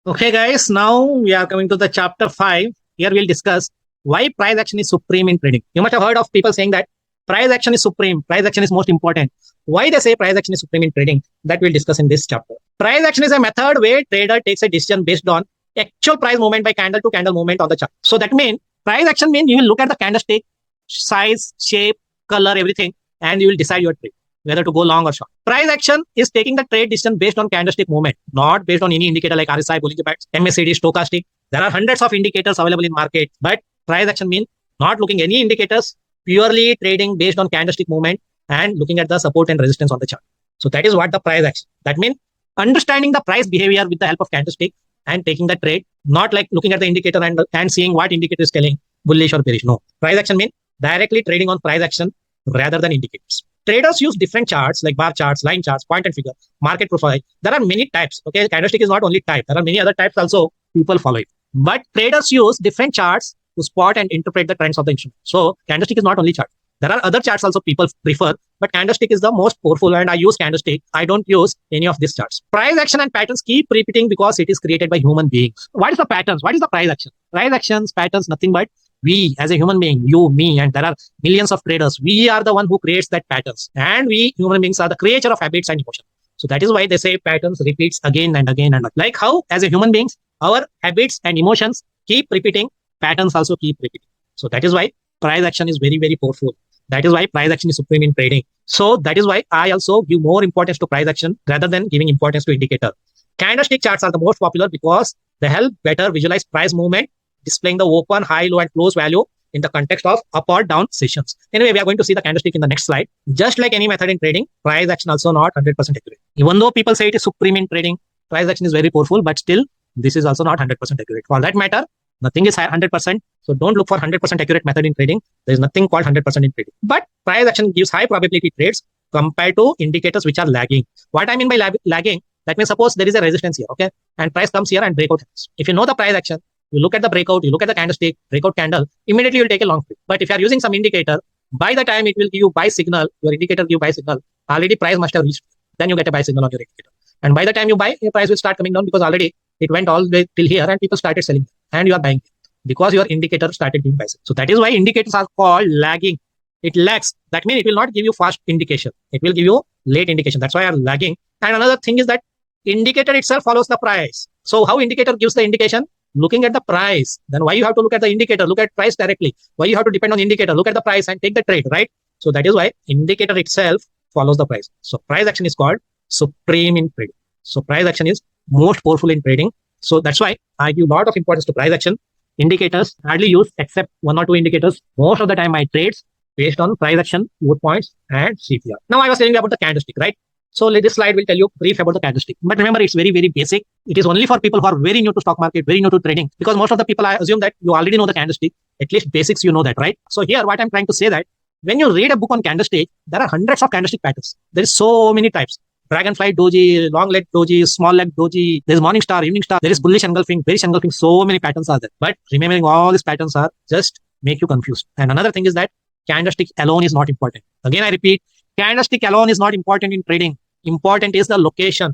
Okay, guys, now we are coming to the chapter 5. Here we'll discuss why price action is supreme in trading. You must have heard of people saying that price action is supreme, price action is most important. Why they say price action is supreme in trading? That we'll discuss in this chapter. Price action is a method where trader takes a decision based on actual price movement by candle to candle movement on the chart. So that means price action means you will look at the candlestick, size, shape, color, everything, and you will decide your trade whether to go long or short. Price action is taking the trade decision based on candlestick movement, not based on any indicator like RSI, Bollinger Bands, MACD, stochastic. There are hundreds of indicators available in market, but price action means not looking any indicators, purely trading based on candlestick movement and looking at the support and resistance on the chart. So that is what the price action. That means understanding the price behavior with the help of candlestick and taking the trade, not like looking at the indicator and seeing what indicator is telling bullish or bearish. No, price action means directly trading on price action rather than indicators. Traders use different charts like bar charts, line charts, point and figure, market profile. There are many types. Okay, candlestick is not only type. There are many other types also people follow it. But traders use different charts to spot and interpret the trends of the instrument. So candlestick is not only chart. There are other charts also people prefer, but candlestick is the most powerful and I use candlestick. I don't use any of these charts. Price action and patterns keep repeating because it is created by human beings. What is the patterns? What is the price action? Price actions, patterns, nothing but we as a human being, you, me, and there are millions of traders. We are the one who creates that patterns. And we human beings are the creator of habits and emotion. So that is why they say patterns repeats again and again and again. Like how as a human beings, our habits and emotions keep repeating, patterns also keep repeating. So that is why price action is very, very powerful. That is why price action is supreme in trading. So that is why I also give more importance to price action rather than giving importance to indicator. Candlestick charts are the most popular because they help better visualize price movement, displaying the open, high, low, and close value in the context of up or down sessions. Anyway, we are going to see the candlestick in the next slide. Just like any method in trading, price action also not 100% accurate. Even though people say it is supreme in trading, price action is very powerful, but still, this is also not 100% accurate. For that matter, nothing is 100%. So don't look for 100% accurate method in trading. There is nothing called 100% in trading. But price action gives high probability trades compared to indicators which are lagging. What I mean by lagging, that means suppose there is a resistance here, okay? And price comes here and breakout happens. If you know the price action, you look at the breakout, you look at the candlestick, breakout candle, immediately you'll take a long trade. But if you are using some indicator, by the time it will give you buy signal, your indicator give buy signal, already price must have reached. Then you get a buy signal on your indicator. And by the time you buy, your price will start coming down because already it went all the way till here and people started selling. And you are buying because your indicator started giving buy signal. So that is why indicators are called lagging. It lags. That means it will not give you fast indication. It will give you late indication. That's why I am lagging. And another thing is that indicator itself follows the price. So how indicator gives the indication? Looking at the price. Then why you have to look at the indicator? Look at price directly. Why you have to depend on the indicator? Look at the price and take the trade, right? So that is why indicator itself follows the price. So price action is called supreme in trading. So price action is most powerful in trading. So that's why I give a lot of importance to price action. Indicators hardly use except one or two indicators. Most of the time I trades based on price action, pivot points, and CPR. Now I was telling you about the candlestick, right? So this slide will tell you brief about the candlestick. But remember, it's very, very basic. It is only for people who are very new to stock market, very new to trading. Because most of the people, I assume that you already know the candlestick. At least basics, you know that, right? So here, what I'm trying to say that when you read a book on candlestick, there are hundreds of candlestick patterns. There is so many types. Dragonfly doji, long leg doji, small leg doji. There is morning star, evening star. There is bullish engulfing, bearish engulfing. So many patterns are there. But remembering all these patterns are just make you confused. And another thing is that candlestick alone is not important. Again, I repeat, candlestick alone is not important in trading. Important is the location.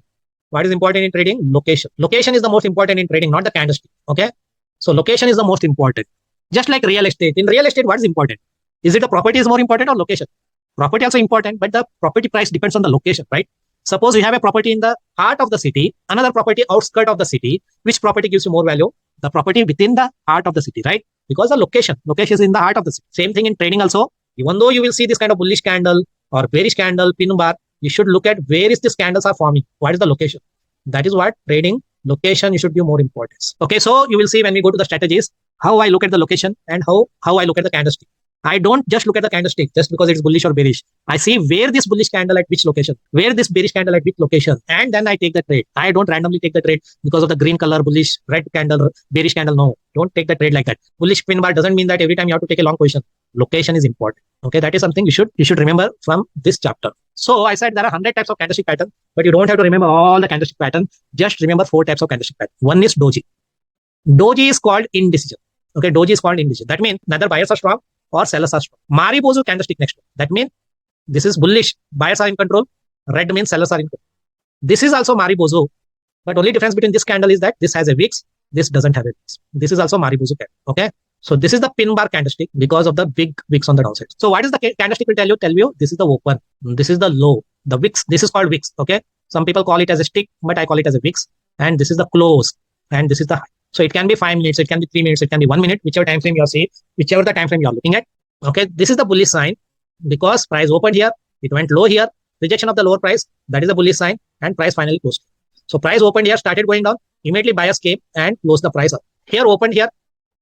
What is important in trading? Location. Location is the most important in trading, not the candlestick. Okay. So location is the most important. Just like real estate. In real estate, what is important? Is it the property is more important or location? Property also important, but the property price depends on the location, right? Suppose you have a property in the heart of the city, another property outskirt of the city. Which property gives you more value? The property within the heart of the city, right? Because the location is in the heart of the city. Same thing in trading also. Even though you will see this kind of bullish candle or bearish candle, pin bar, you should look at where is this candles are forming. What is the location? That is what trading location you should give more importance. Okay, so you will see when we go to the strategies, how I look at the location and how I look at the candlestick. I don't just look at the candlestick just because it's bullish or bearish. I see where this bullish candle at which location, where this bearish candle at which location, and then I take the trade. I don't randomly take the trade because of the green color, bullish, red candle, bearish candle. No, don't take the trade like that. Bullish pin bar doesn't mean that every time you have to take a long position. Location is important. Okay, that is something you should remember from this chapter. So I said there are 100 types of candlestick pattern, but you don't have to remember all the candlestick pattern. Just remember 4 types of candlestick pattern. One is doji. Doji is called indecision. Okay, doji is called indecision. That means neither buyers are strong or sellers are strong. Mariposa candlestick next. That means this is bullish. Buyers are in control. Red means sellers are in control. This is also Mariposa, But only difference between this candle is that this has a wicks, this doesn't have a wicks. This is also Mariposa candle. Okay. So this is the pin bar candlestick because of the big wicks on the downside. So what is the candlestick will tell you? Tell you this is the open, this is the low, the wicks. This is called wicks. Okay. Some people call it as a stick, but I call it as a wicks. And this is the close, and this is the high. So it can be 5 minutes, it can be 3 minutes, it can be 1 minute, whichever time frame you are seeing, whichever the time frame you are looking at. Okay. This is the bullish sign because price opened here, it went low here, rejection of the lower price. That is the bullish sign, and price finally closed. So price opened here, started going down, immediately buyers came and closed the price up. Here opened here,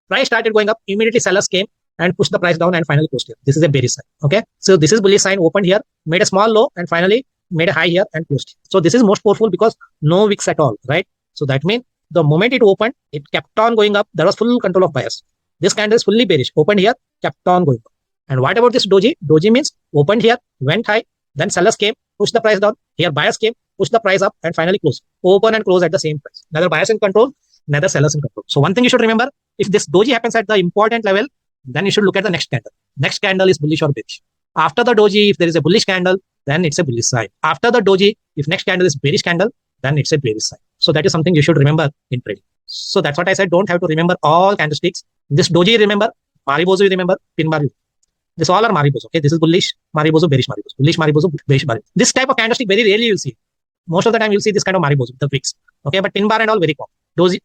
price started going up, immediately sellers came and pushed the price down and finally closed here. This is a bearish sign. Okay. So this is bullish sign, opened here, made a small low and finally made a high here and closed. So this is most powerful because no wicks at all, right? So that means the moment it opened, it kept on going up. There was full control of buyers. This candle is fully bearish. Opened here, kept on going up. And what about this doji? Doji means opened here, went high, then sellers came, pushed the price down. Here buyers came, pushed the price up and finally closed. Open and close at the same price. Neither buyers in control, neither sellers in control. So one thing you should remember, if this doji happens at the important level, then you should look at the next candle. Next candle is bullish or bearish. After the doji, if there is a bullish candle, then it's a bullish sign. After the doji, if next candle is bearish candle, then it's a bearish sign. So that is something you should remember in trading. So that's what I said. Don't have to remember all candlesticks. This doji remember, Mariposa you remember, pin bar you. This all are Mariposa. Okay, this is bullish Mariposa, bearish Mariposa, bullish Mariposa, bearish Mariposa. This type of candlestick very rarely you'll see. Most of the time you'll see this kind of Mariposa, the wicks. Okay, but pin bar and all very common.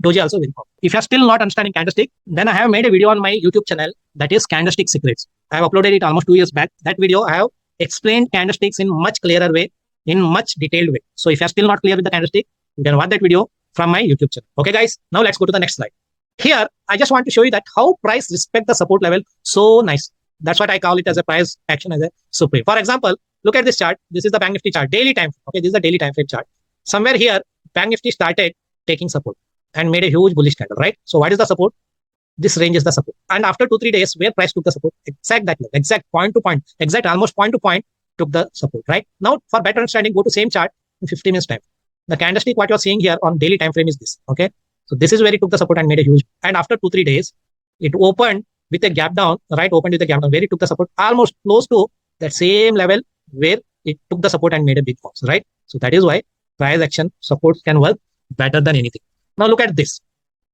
Doji also very common. If you're still not understanding candlestick, then I have made a video on my YouTube channel that is Candlestick Secrets. I have uploaded it almost 2 years back. That video I have explained candlesticks in much clearer way, in much detailed way. So if you're still not clear with the candlestick, you can watch that video from my YouTube channel. Okay, guys. Now let's go to the next slide. Here, I just want to show you that how price respect the support level so nice. That's what I call it as a price action as a supreme. For example, look at this chart. This is the Bank Nifty chart, daily time. Okay, this is the daily time frame chart. Somewhere here, Bank Nifty started taking support and made a huge bullish candle, right? So what is the support? This range is the support. And after 2-3 days, where price took the support, exact that level, exact point to point, exact almost point to point took the support, right? Now, for better understanding, go to same chart in 50 minutes time. The candlestick, what you're seeing here on daily time frame is this, okay? So this is where it took the support and made a huge, and after 2-3 days, it opened with a gap down, right? Opened with a gap down, where it took the support almost close to that same level where it took the support and made a big bounce, right? So that is why price action supports can work better than anything. Now look at this.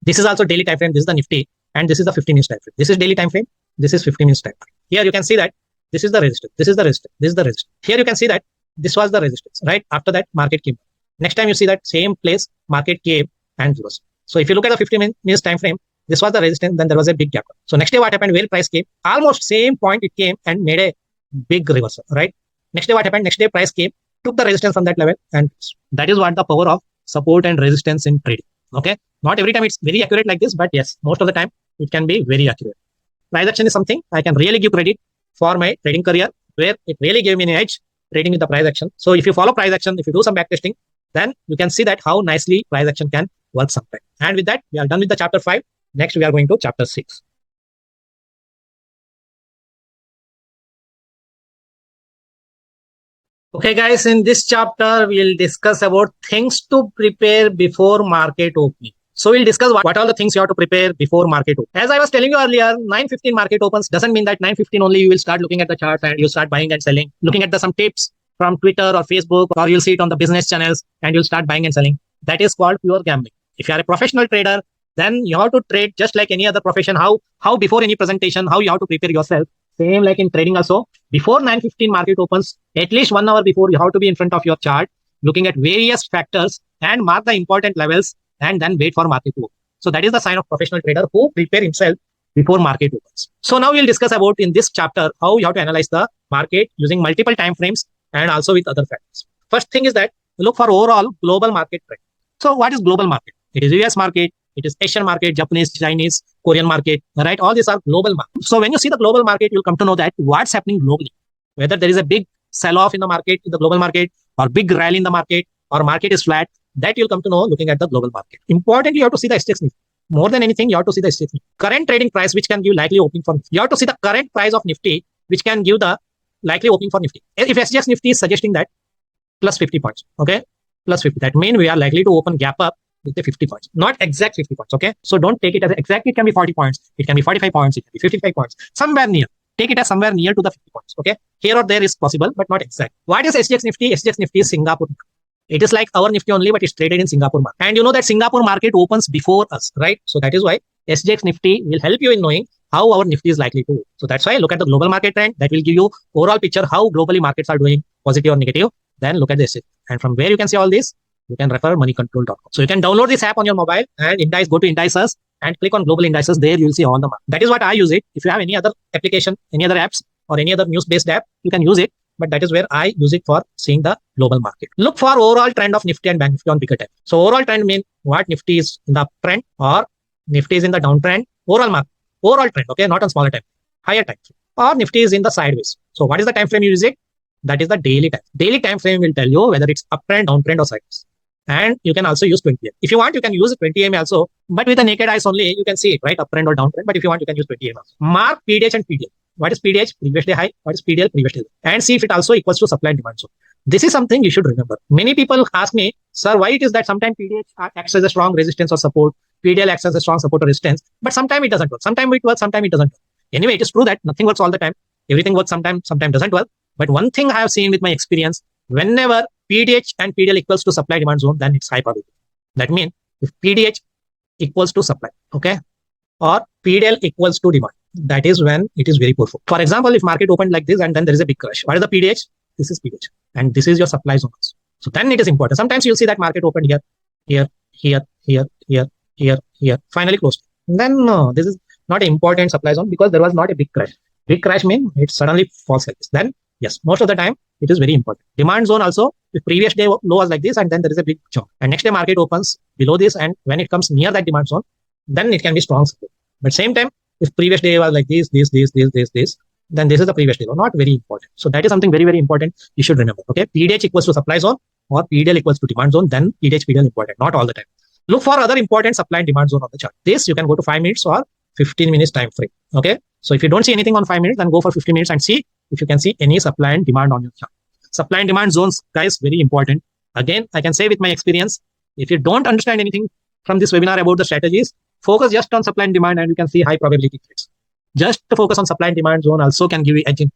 This is also daily time frame. This is the Nifty, and this is the 15 minutes time frame. This is daily time frame. This is 15 minutes time frame. Here you can see that this is the resistance. This is the resistance. This is the resistance. Here you can see that this was the resistance, right? After that, market came. Next time you see that same place, market came and closed. So if you look at the 15 minutes time frame, this was the resistance, then there was a big gap. So next day what happened? Where price came, almost same point it came and made a big reversal, right? Next day what happened? Next day price came, took the resistance from that level, and that is what the power of support and resistance in trading. Okay, not every time it's very accurate like this, but yes, most of the time it can be very accurate. Price action is something I can really give credit for my trading career, where it really gave me an edge trading with the price action. So if you follow price action, if you do some backtesting, then you can see that how nicely price action can work sometime. And with that, we are done with the chapter 5. Next, we are going to chapter 6. Okay, guys, in this chapter, we'll discuss about things to prepare before market opening. So we'll discuss what are the things you have to prepare before market open. As I was telling you earlier, 9:15 market opens doesn't mean that 9:15 only you will start looking at the chart and you start buying and selling, looking at some tips from Twitter or Facebook, or you'll see it on the business channels and you'll start buying and selling. That is called pure gambling. If you are a professional trader, then you have to trade just like any other profession. How before any presentation, how you have to prepare yourself. Same like in trading also. Before 9:15 market opens, at least 1 hour before, you have to be in front of your chart, looking at various factors and mark the important levels and then wait for market to open. So that is the sign of professional trader who prepare himself before market opens. So now we'll discuss about in this chapter how you have to analyze the market using multiple time frames and also with other factors. First thing is that look for overall global market trend. So what is global market? It is US market, it is Asian market, Japanese, Chinese, Korean market, right? All these are global markets. So when you see the global market, you'll come to know that what's happening globally. Whether there is a big sell-off in the market, in the global market, or big rally in the market, or market is flat, that you'll come to know looking at the global market. Importantly, you have to see the STX Nifty. More than anything, you have to see the STX Nifty. Current trading price, which can give likely opening for Nifty. You have to see the current price of Nifty, which can give the likely opening for Nifty. If STX Nifty is suggesting that plus 50 points, okay? Plus 50. That means we are likely to open gap up with the 50 points. Not exact 50 points, okay? So don't take it as exactly, it can be 40 points. It can be 45 points. It can be 55 points. Somewhere near. Take it as somewhere near to the 50 points, okay? Here or there is possible, but not exact. What is SGX Nifty? SGX Nifty is Singapore. It is like our Nifty only, but it's traded in Singapore market. And you know that Singapore market opens before us, right? So that is why SGX Nifty will help you in knowing how our Nifty is likely to move. So that's why look at the global market trend. That will give you overall picture how globally markets are doing, positive or negative. Then look at this. And from where you can see all this, you can refer moneycontrol.com. So you can download this app on your mobile and go to indices and click on global indices. There you will see all the markets. That is what I use it. If you have any other application, any other apps or any other news-based app, you can use it. But that is where I use it for seeing the global market. Look for overall trend of Nifty and Bank Nifty on bigger time. So overall trend means what Nifty is in the uptrend or Nifty is in the downtrend. Overall market, overall trend, okay, not on smaller time, higher time frame. Or Nifty is in the sideways. So what is the time frame you use it? That is the daily time. Daily time frame will tell you whether it's uptrend, downtrend, or sideways. And you can also use 20 AM. If you want, you can use 20 AM also, but with the naked eyes only, you can see it, right? Uptrend or downtrend. But if you want, you can use 20 AM also. Mark PDH and PDL. What is PDH? Previous day high. What is PDL? Previous day low. And see if it also equals to supply and demand zone. This is something you should remember. Many people ask me, sir, why it is that sometimes PDH acts as a strong resistance or support, PDL acts as a strong support or resistance, but sometimes it doesn't work. Sometimes it works, sometimes it doesn't work. Anyway, it is true that nothing works all the time. Everything works sometimes doesn't work. But one thing I have seen with my experience, whenever PDH and PDL equals to supply demand zone, then it's high probability. That means if PDH equals to supply, okay, or PDL equals to demand, that is when it is very powerful. For example, if market opened like this and then there is a big crash, what is the PDH? This is PDH. And this is your supply zone. So then it is important. Sometimes you'll see that market opened here, finally closed. Then no, this is not an important supply zone because there was not a big crash. Big crash means it suddenly falls like this. Then yes, most of the time it is very important. Demand zone also, if previous day low was like this and then there is a big jump. And next day market opens below this and when it comes near that demand zone, then it can be strong support. But same time, if previous day was like this, then this is the previous day low, not very important. So that is something very, very important you should remember. Okay, PDH equals to supply zone or PDL equals to demand zone, then PDH, PDL important, not all the time. Look for other important supply and demand zone on the chart. This you can go to 5 minutes or 15 minutes time frame. Okay, so if you don't see anything on 5 minutes, then go for 15 minutes and see if you can see any supply and demand on your chart. Supply and demand zones, guys, very important. Again, I can say with my experience, if you don't understand anything from this webinar about the strategies, focus just on supply and demand and you can see high probability trades. Just to focus on supply and demand zone also can give you edging.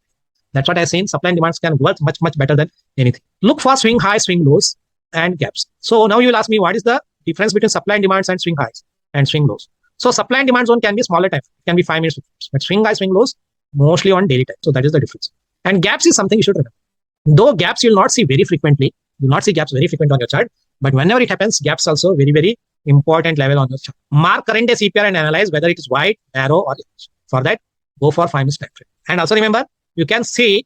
That's what I've seen. Supply and demands can work much, much better than anything. Look for swing highs, swing lows, and gaps. So now you will ask me, what is the difference between supply and demands and swing highs and swing lows? So supply and demand zone can be smaller time. It can be 5 minutes, but swing highs, swing lows, mostly on daily time. So that is the difference. And gaps is something you should remember. Though gaps you will not see very frequently. You will not see gaps very frequent on your chart. But whenever it happens, gaps also very, very important level on your chart. Mark current day CPR and analyze whether it is wide, narrow, or large. For that, go for 5 minutes time frame. And also remember, you can see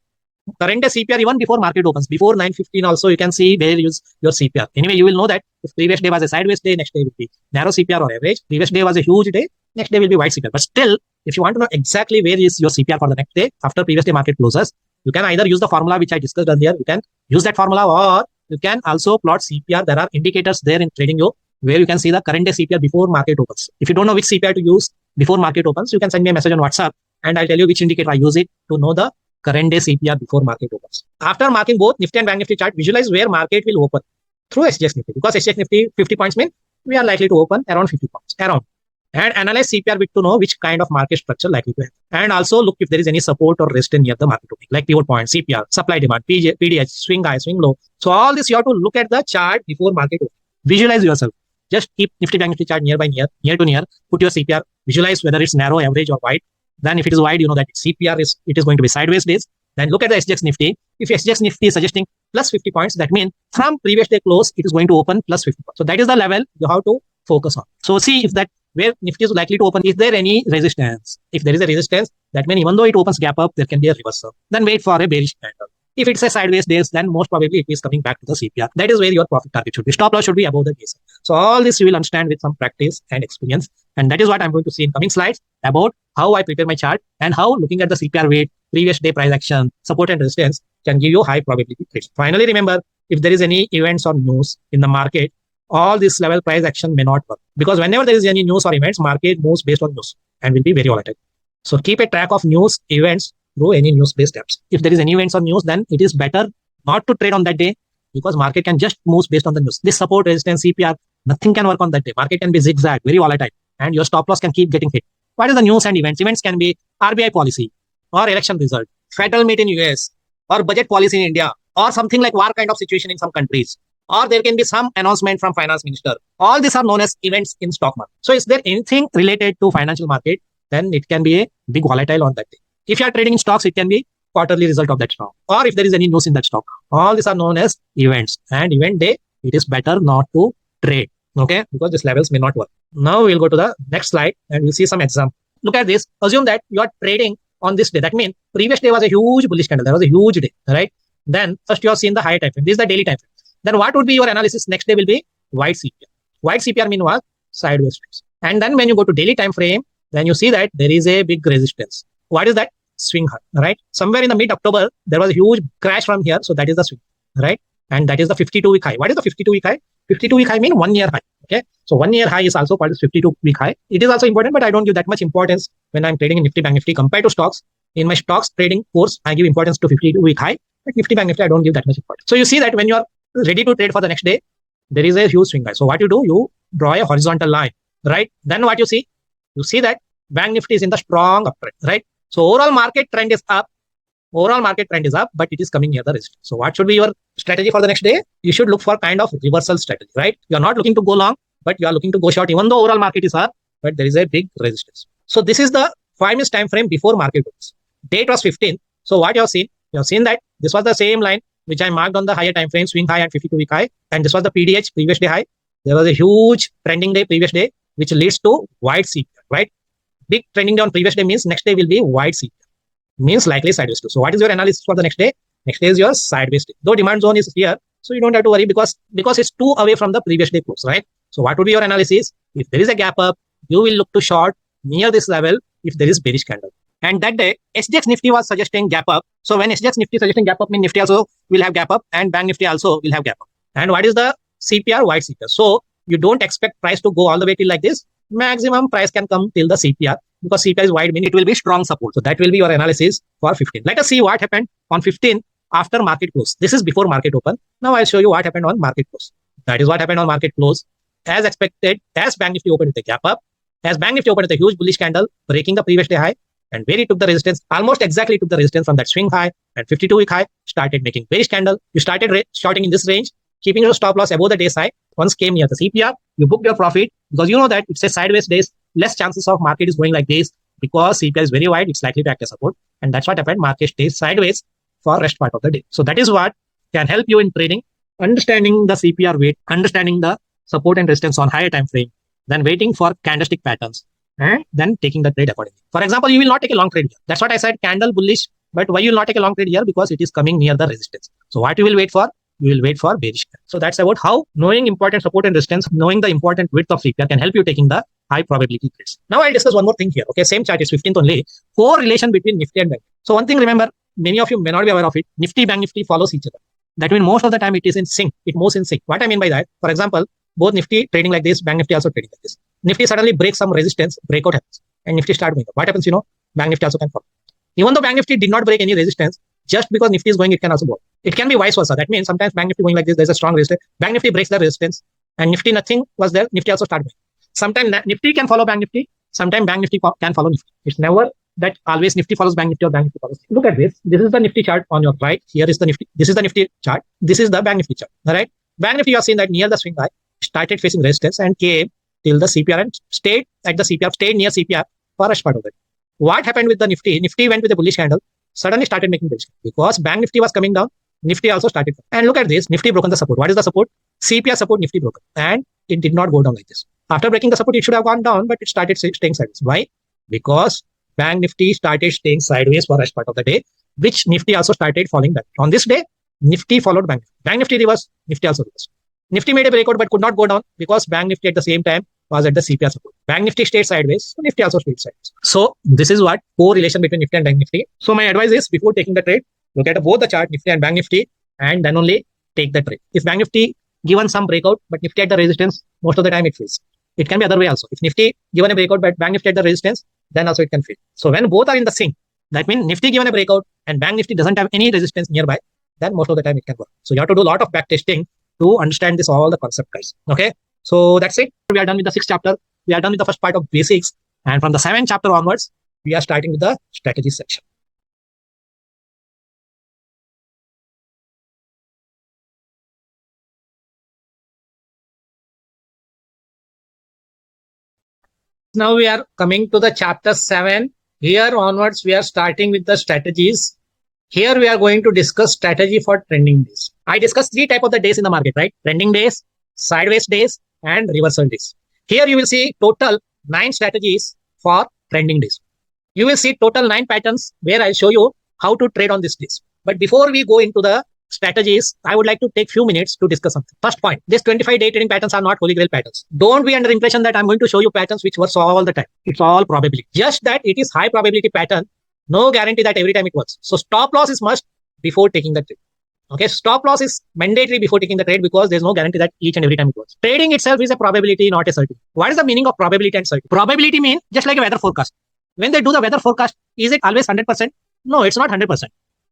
current day CPR even before market opens. Before 9:15 also, you can see where you use your CPR. Anyway, you will know that if previous day was a sideways day, next day will be narrow CPR or average. Previous day was a huge day, next day will be wide CPR. But still, if you want to know exactly where is your CPR for the next day, after previous day market closes, you can either use the formula which I discussed earlier. You can use that formula or you can also plot CPR. There are indicators there in TradingView where you can see the current day CPR before market opens. If you don't know which CPR to use before market opens, you can send me a message on WhatsApp and I'll tell you which indicator I use it to know the current day CPR before market opens. After marking both Nifty and Bank Nifty chart, visualize where market will open through SGX Nifty. Because SGX Nifty 50 points mean we are likely to open around 50 points. And analyze CPR bit to know which kind of market structure likely to have. And also look if there is any support or resistance near the market opening, like pivot point, CPR, supply demand, PDH, swing high, swing low. So all this you have to look at the chart before market opening. Visualize yourself. Just keep Nifty Bank Nifty chart near to near. Put your CPR. Visualize whether it's narrow, average, or wide. Then if it is wide, you know that CPR is going to be sideways days. Then look at the SGX Nifty. If SGX Nifty is suggesting plus 50 points, that means from previous day close, it is going to open plus 50 points. So that is the level you have to focus on. So see if that where Nifty is likely to open, is there any resistance? If there is a resistance, that means even though it opens gap up, there can be a reversal. Then wait for a bearish candle. If it's a sideways days, then most probably it is coming back to the CPR. That is where your profit target should be. Stop loss should be above the base. So all this you will understand with some practice and experience. And that is what I'm going to see in coming slides about how I prepare my chart and how looking at the CPR weight, previous day price action, support and resistance can give you high probability trades. Finally, remember, if there is any events or news in the market, all this level price action may not work. Because whenever there is any news or events, market moves based on news and will be very volatile. So keep a track of news, events through any news-based apps. If there is any events or news, then it is better not to trade on that day because market can just move based on the news. This support, resistance, CPR, nothing can work on that day. Market can be zigzag, very volatile, and your stop loss can keep getting hit. What is the news and events? Events can be RBI policy or election result, federal meet in US or budget policy in India or something like war kind of situation in some countries. or there can be some announcement from finance minister. All these are known as events in stock market. So is there anything related to financial market, then it can be a big volatile on that day. If you are trading in stocks, it can be quarterly result of that stock, or if there is any news in that stock. All these are known as events, and event day, it is better not to trade, okay, because these levels may not work. Now we'll go to the next slide and we'll see some example. Look at this. Assume that you are trading on this day. That means previous day was a huge bullish candle. There was a huge day, right? Then first you have seen the higher time frame. This is the daily time frame. Then what would be your analysis? Next day will be white CPR. White CPR mean what? Sideways trends. And then when you go to daily time frame, then you see that there is a big resistance. What is that? Swing high, right? Somewhere in the mid-October, there was a huge crash from here. So that is the swing, right? And that is the 52-week high. What is the 52-week high? 52-week high mean 1 year high. Okay. So 1 year high is also called 52-week high. It is also important, but I don't give that much importance when I'm trading in Nifty, Bank Nifty compared to stocks. In my stocks trading course, I give importance to 52-week high, but Nifty, Bank Nifty, I don't give that much importance. So you see that when you're ready to trade for the next day, there is a huge swing high. So what you do, you draw a horizontal line, right? Then what you see that Bank Nifty is in the strong uptrend, right? So overall market trend is up. Overall market trend is up, but it is coming near the resistance. So what should be your strategy for the next day? You should look for kind of reversal strategy, right? You're not looking to go long, but you are looking to go short, even though overall market is up, but there is a big resistance. So this is the 5 minutes time frame before market opens. Date was 15. So what you have seen that this was the same line which I marked on the higher time frame, swing high and 52-week high, and this was the PDH, previous day high. There was a huge trending day previous day, which leads to white CPR, right? Big trending day on previous day means next day will be white CPR, means likely sideways too. So what is your analysis for the next day? Next day is your sideways day. Though demand zone is here, so you don't have to worry because it's too away from the previous day close, right? So what would be your analysis? If there is a gap up, you will look to short near this level if there is bearish candle. And that day, SGX Nifty was suggesting gap up. So when SGX Nifty suggesting gap up, means Nifty also will have gap up and Bank Nifty also will have gap up. And what is the CPR? White CPR. So you don't expect price to go all the way till like this. Maximum price can come till the CPR because CPR is wide, mean it will be strong support. So that will be your analysis for 15. Let us see what happened on 15 after market close. This is before market open. Now I'll show you what happened on market close. That is what happened on market close. As expected, as Bank Nifty opened with a gap up, as Bank Nifty opened with a huge bullish candle, breaking the previous day high, and where it took the resistance, almost exactly took the resistance from that swing high and 52-week high, started making bearish candle. You started shorting in this range, keeping your stop loss above the day's high. Once came near the CPR, you booked your profit because you know that it's a sideways days, less chances of market is going like this because CPR is very wide, it's likely to act as support. And that's what happened. Market stays sideways for rest part of the day. So that is what can help you in trading, understanding the CPR weight, understanding the support and resistance on higher time frame, then waiting for candlestick patterns, and then taking the trade accordingly. For example, you will not take a long trade here. That's what I said, candle bullish, but why you will not take a long trade here? Because it is coming near the resistance. So what you will wait for? You will wait for bearish. So that's about how knowing important support and resistance, knowing the important width of CPR can help you taking the high probability trades. Now I'll discuss one more thing here. Okay, same chart is 15th only. Correlation between Nifty and Bank. So one thing remember, many of you may not be aware of it. Nifty, Bank Nifty follows each other. That means most of the time it is in sync. It moves in sync. What I mean by that, for example, both Nifty trading like this, Bank Nifty also trading like this. Nifty suddenly breaks some resistance, breakout happens, and Nifty start going up. What happens, Bank Nifty also can follow. Even though Bank Nifty did not break any resistance, just because Nifty is going, it can also go. It can be vice versa. That means sometimes Bank Nifty going like this, there's a strong resistance. Bank Nifty breaks the resistance, and Nifty nothing was there. Nifty also start going. Sometimes Nifty can follow Bank Nifty. Sometimes Bank Nifty can follow Nifty. It's never that always Nifty follows Bank Nifty or Bank Nifty follows. Look at this. This is the Nifty chart on your right. Here is the Nifty. This is the Nifty chart. This is the Bank Nifty chart. All right. Bank Nifty, you have seen that near the swing high, started facing resistance and came till the CPR and stayed at the CPR, stayed near CPR for a part of it. What happened with the Nifty? Nifty went with a bullish candle, suddenly started making bullish because Bank Nifty was coming down. Nifty also started. And look at this. Nifty broken the support. What is the support? CPR support Nifty broken. And it did not go down like this. After breaking the support, it should have gone down, but it started staying sideways. Why? Because Bank Nifty started staying sideways for a part of the day, which Nifty also started falling back. On this day, Nifty followed Bank Nifty. Bank Nifty reversed, Nifty also reversed. Nifty made a breakout but could not go down because Bank Nifty at the same time was at the CPR support. Bank Nifty stayed sideways, so Nifty also stayed sideways. So this is what correlation between Nifty and Bank Nifty. So my advice is before taking the trade, look at both the chart, Nifty and Bank Nifty, and then only take the trade. If Bank Nifty given some breakout, but Nifty at the resistance, most of the time it fails. It can be other way also. If Nifty given a breakout, but Bank Nifty at the resistance, then also it can fail. So when both are in the sync, that means Nifty given a breakout and Bank Nifty doesn't have any resistance nearby, then most of the time it can work. So you have to do a lot of back testing to understand this, all the concept, guys. Okay. So that's it. We are done with the 6th chapter. We are done with the first part of basics. And from the 7th chapter onwards, we are starting with the strategy section. Now we are coming to the chapter 7. Here onwards, we are starting with the strategies. Here we are going to discuss strategy for trending days. I discussed 3 types of the days in the market, right? Trending days, sideways days, and reversal days. Here you will see total 9 strategies for trending days. You will see total 9 patterns where I'll show you how to trade on these days. But before we go into the strategies, I would like to take few minutes to discuss something. First point, these 25-day trading patterns are not holy grail patterns. Don't be under impression that I'm going to show you patterns which works all the time. It's all probability. Just that it is high probability pattern. No guarantee that every time it works. So stop loss is must before taking the trade. Okay, stop loss is mandatory before taking the trade because there's no guarantee that each and every time it works. Trading itself is a probability, not a certainty. What is the meaning of probability and certainty? Probability means just like a weather forecast. When they do the weather forecast, is it always 100%? No, it's not 100%.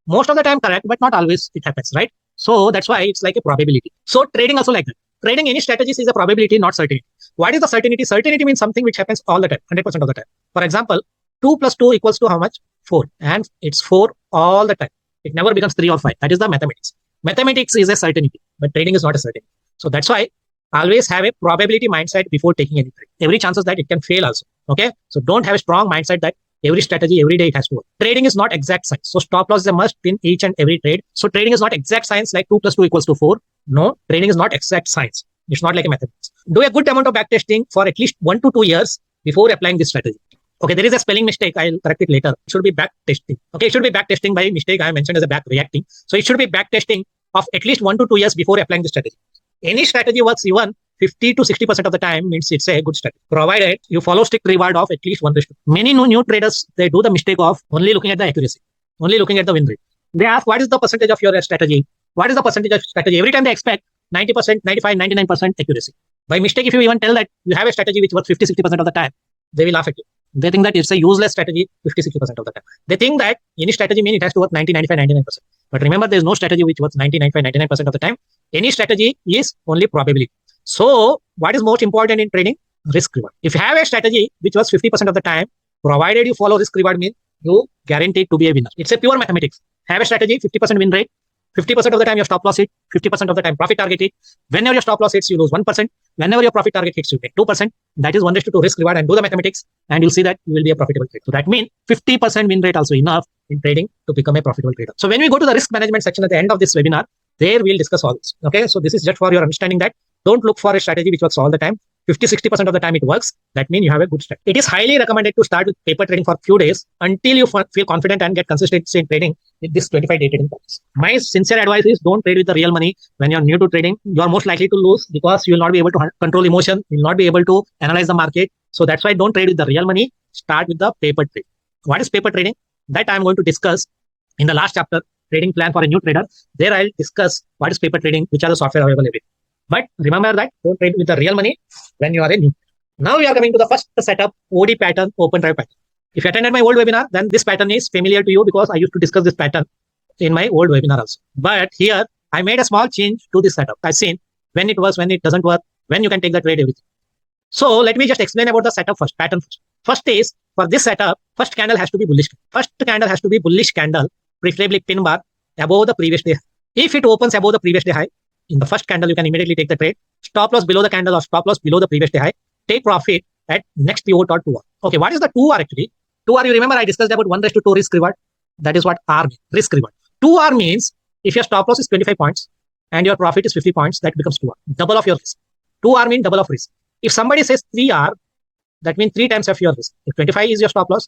Most of the time correct, but not always it happens, right? So that's why it's like a probability. So trading also like that. Trading any strategies is a probability, not certainty. What is the certainty? Certainty means something which happens all the time, 100% of the time. For example, 2 plus 2 equals to how much? 4. And it's 4 all the time. It never becomes 3 or 5. That is the mathematics. Mathematics is a certainty, but trading is not a certainty. So that's why always have a probability mindset before taking any trade. Every chances that it can fail also. Okay. So don't have a strong mindset that every strategy, every day it has to work. Trading is not exact science. So stop loss is a must in each and every trade. So trading is not exact science like 2 plus 2 equals to 4. No, trading is not exact science. It's not like a mathematics. Do a good amount of backtesting for at least 1 to 2 years before applying this strategy. Okay, there is a spelling mistake. I'll correct it later. It should be backtesting. Okay, it should be backtesting by mistake. I mentioned as a back reacting. So it should be backtesting of at least 1 to 2 years before applying the strategy. Any strategy works even 50 to 60% of the time means it's a good strategy, provided you follow strict reward of at least 1:2. Many new traders, they do the mistake of only looking at the accuracy, only looking at the win rate. They ask, what is the percentage of your strategy? What is the percentage of strategy? Every time they expect 90%, 95, 99% accuracy. By mistake, if you even tell that you have a strategy which works 50, 60% of the time, they will laugh at you. They think that it's a useless strategy 50, 60% of the time. They think that any strategy means it has to work 90, 95, 99%. But remember, there's no strategy which works 90, 95, 99% of the time. Any strategy is only probability. So what is most important in trading? Risk reward. If you have a strategy which works 50% of the time, provided you follow risk reward means you guaranteed to be a winner. It's a pure mathematics. Have a strategy, 50% win rate. 50% of the time your stop loss hit, 50% of the time profit target hit. Whenever your stop loss hits, you lose 1%. Whenever your profit target hits, you get 2%. That is 1:2 risk reward, and do the mathematics and you'll see that you will be a profitable trader. So that means 50% win rate also enough in trading to become a profitable trader. So when we go to the risk management section at the end of this webinar, there we'll discuss all this. Okay, so this is just for your understanding that don't look for a strategy which works all the time. 50, 60% of the time it works. That means you have a good strategy. It is highly recommended to start with paper trading for a few days until you feel confident and get consistency in trading with this 25-day trading practice. My sincere advice is don't trade with the real money. When you're new to trading, you are most likely to lose because you will not be able to control emotion. You will not be able to analyze the market. So that's why don't trade with the real money. Start with the paper trade. What is paper trading? That I'm going to discuss in the last chapter, trading plan for a new trader. There I'll discuss what is paper trading, which are the software available everywhere. But remember that don't trade with the real money when you are a new. Now we are coming to the first setup, OD pattern, open drive pattern. If you attended my old webinar, then this pattern is familiar to you because I used to discuss this pattern in my old webinar also. But here I made a small change to this setup. I've seen when it works, when it doesn't work, when you can take the trade, everything. So let me just explain about the setup first, pattern first. First is for this setup, first candle has to be bullish. First candle has to be bullish candle, preferably pin bar above the previous day. If it opens above the previous day high, in the first candle, you can immediately take the trade. Stop loss below the candle or stop loss below the previous day high. Take profit at next pivot or 2R. Okay, what is the 2R actually? 2R, you remember I discussed about 1:2 risk reward. That is what R means, risk reward. 2R means if your stop loss is 25 points and your profit is 50 points, that becomes 2R. Double of your risk. 2R means double of risk. If somebody says 3R, that means 3 times of your risk. If 25 is your stop loss,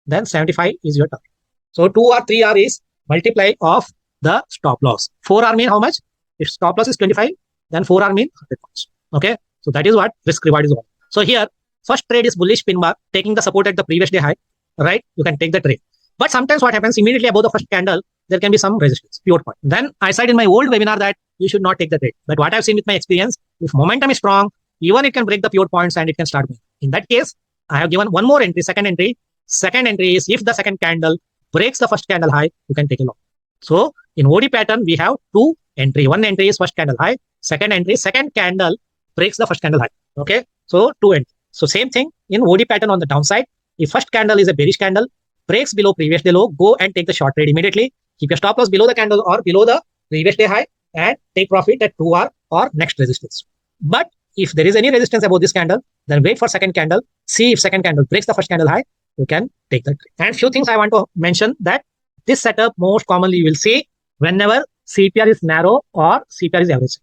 then 75 is your target. So 2R, 3R is multiply of the stop loss. 4R means how much? If stop loss is 25, then 4R means 100 points. Okay. So that is what risk reward is all. So here, first trade is bullish pin bar, taking the support at the previous day high, right? You can take the trade. But sometimes what happens immediately above the first candle, there can be some resistance, pivot point. Then I said in my old webinar that you should not take the trade. But what I've seen with my experience, if momentum is strong, even it can break the pivot points and it can start moving. In that case, I have given one more entry, second entry. Second entry is if the second candle breaks the first candle high, you can take a long. So in OD pattern, we have 2 entry. One entry is first candle high. Second entry, second candle breaks the first candle high. Okay. So 2 entry. So same thing in OD pattern on the downside. If first candle is a bearish candle, breaks below previous day low, go and take the short trade immediately. Keep your stop loss below the candle or below the previous day high and take profit at 2R or next resistance. But if there is any resistance above this candle, then wait for second candle, see if second candle breaks the first candle high, you can take the trade. And few things I want to mention that this setup most commonly you will see whenever CPR is narrow or CPR is average.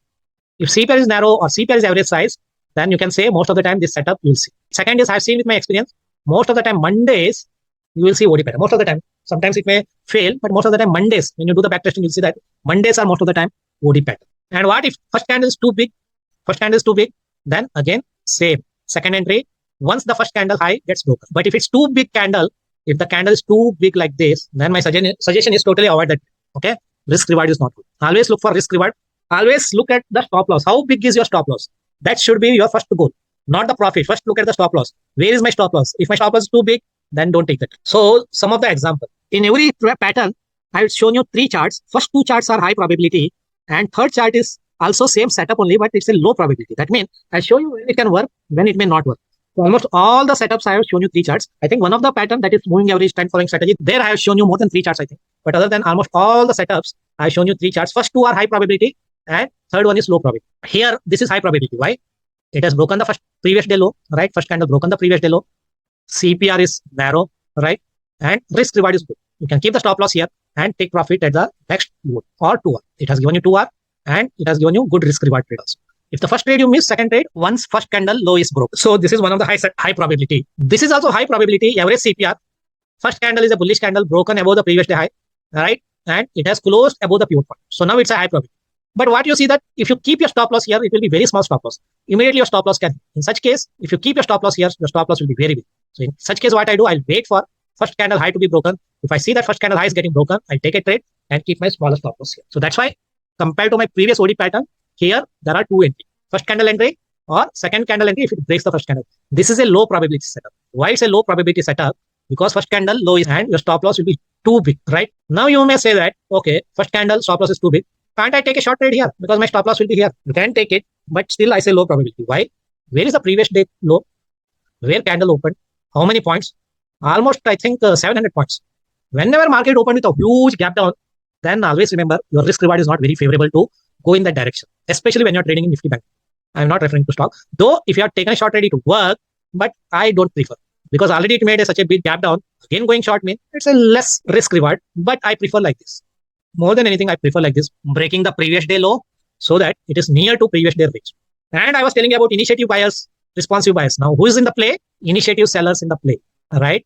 If CPR is narrow or CPR is average size, then you can say most of the time this setup you'll see. Second is I've seen with my experience, most of the time Mondays you will see OD pattern. Most of the time, sometimes it may fail, but most of the time Mondays, when you do the backtesting, you'll see that Mondays are most of the time OD pattern. And what if first candle is too big? First candle is too big, then again same. Second entry, once the first candle high gets broken. But if it's too big candle, if the candle is too big like this, then my suggestion is totally avoid that. Okay, risk reward is not good. Always look for risk reward. Always look at the stop loss. How big is your stop loss? That should be your first goal, not the profit. First look at the stop loss. Where is my stop loss? If my stop loss is too big, then don't take that. So some of the example. In every pattern, I've shown you 3 charts. First 2 charts are high probability, and third chart is also same setup only, but it's a low probability. That means I show you when it can work, when it may not work. So almost all the setups I have shown you 3 charts. I think one of the pattern that is moving average trend following strategy, there I have shown you more than 3 charts, I think. But other than almost all the setups, I have shown you 3 charts. First 2 are high probability, and third one is low probability. Here, this is high probability. Why? It has broken the first previous day low, right? First candle broken the previous day low. CPR is narrow, right? And risk reward is good. You can keep the stop loss here and take profit at the next low or 2 hour. It has given you 2 hour and it has given you good risk reward trade also. If the first trade you miss, second trade, once first candle low is broken. So this is one of the high probability. This is also high probability, average CPR. First candle is a bullish candle broken above the previous day high, right? And it has closed above the pivot point. So now it's a high probability. But what you see that if you keep your stop loss here, it will be very small stop loss. Immediately your stop loss can. In such case, if you keep your stop loss here, your stop loss will be very big. So in such case, what I do, I'll wait for first candle high to be broken. If I see that first candle high is getting broken, I'll take a trade and keep my smaller stop loss here. So that's why compared to my previous OD pattern, here there are 2 entries. First candle entry or second candle entry if it breaks the first candle. This is a low probability setup. Why it's a low probability setup? Because first candle low is and your stop loss will be too big, right? Now you may say that, okay, first candle stop loss is too big. Can't I take a short trade here? Because my stop loss will be here. You can take it, but still I say low probability. Why? Where is the previous day low? Where candle opened? How many points? Almost, I think, 700 points. Whenever market opened with a huge gap down, then always remember your risk reward is not very favorable to go in that direction, especially when you're trading in Nifty Bank. I'm not referring to stock. Though, if you have taken a short trade, it will work, but I don't prefer because already it made such a big gap down. Again, going short means it's a less risk reward, but I prefer like this. More than anything, I prefer like this, breaking the previous day low so that it is near to previous day range. And I was telling you about initiative buyers, responsive buyers. Now, who is in the play? Initiative sellers in the play, right?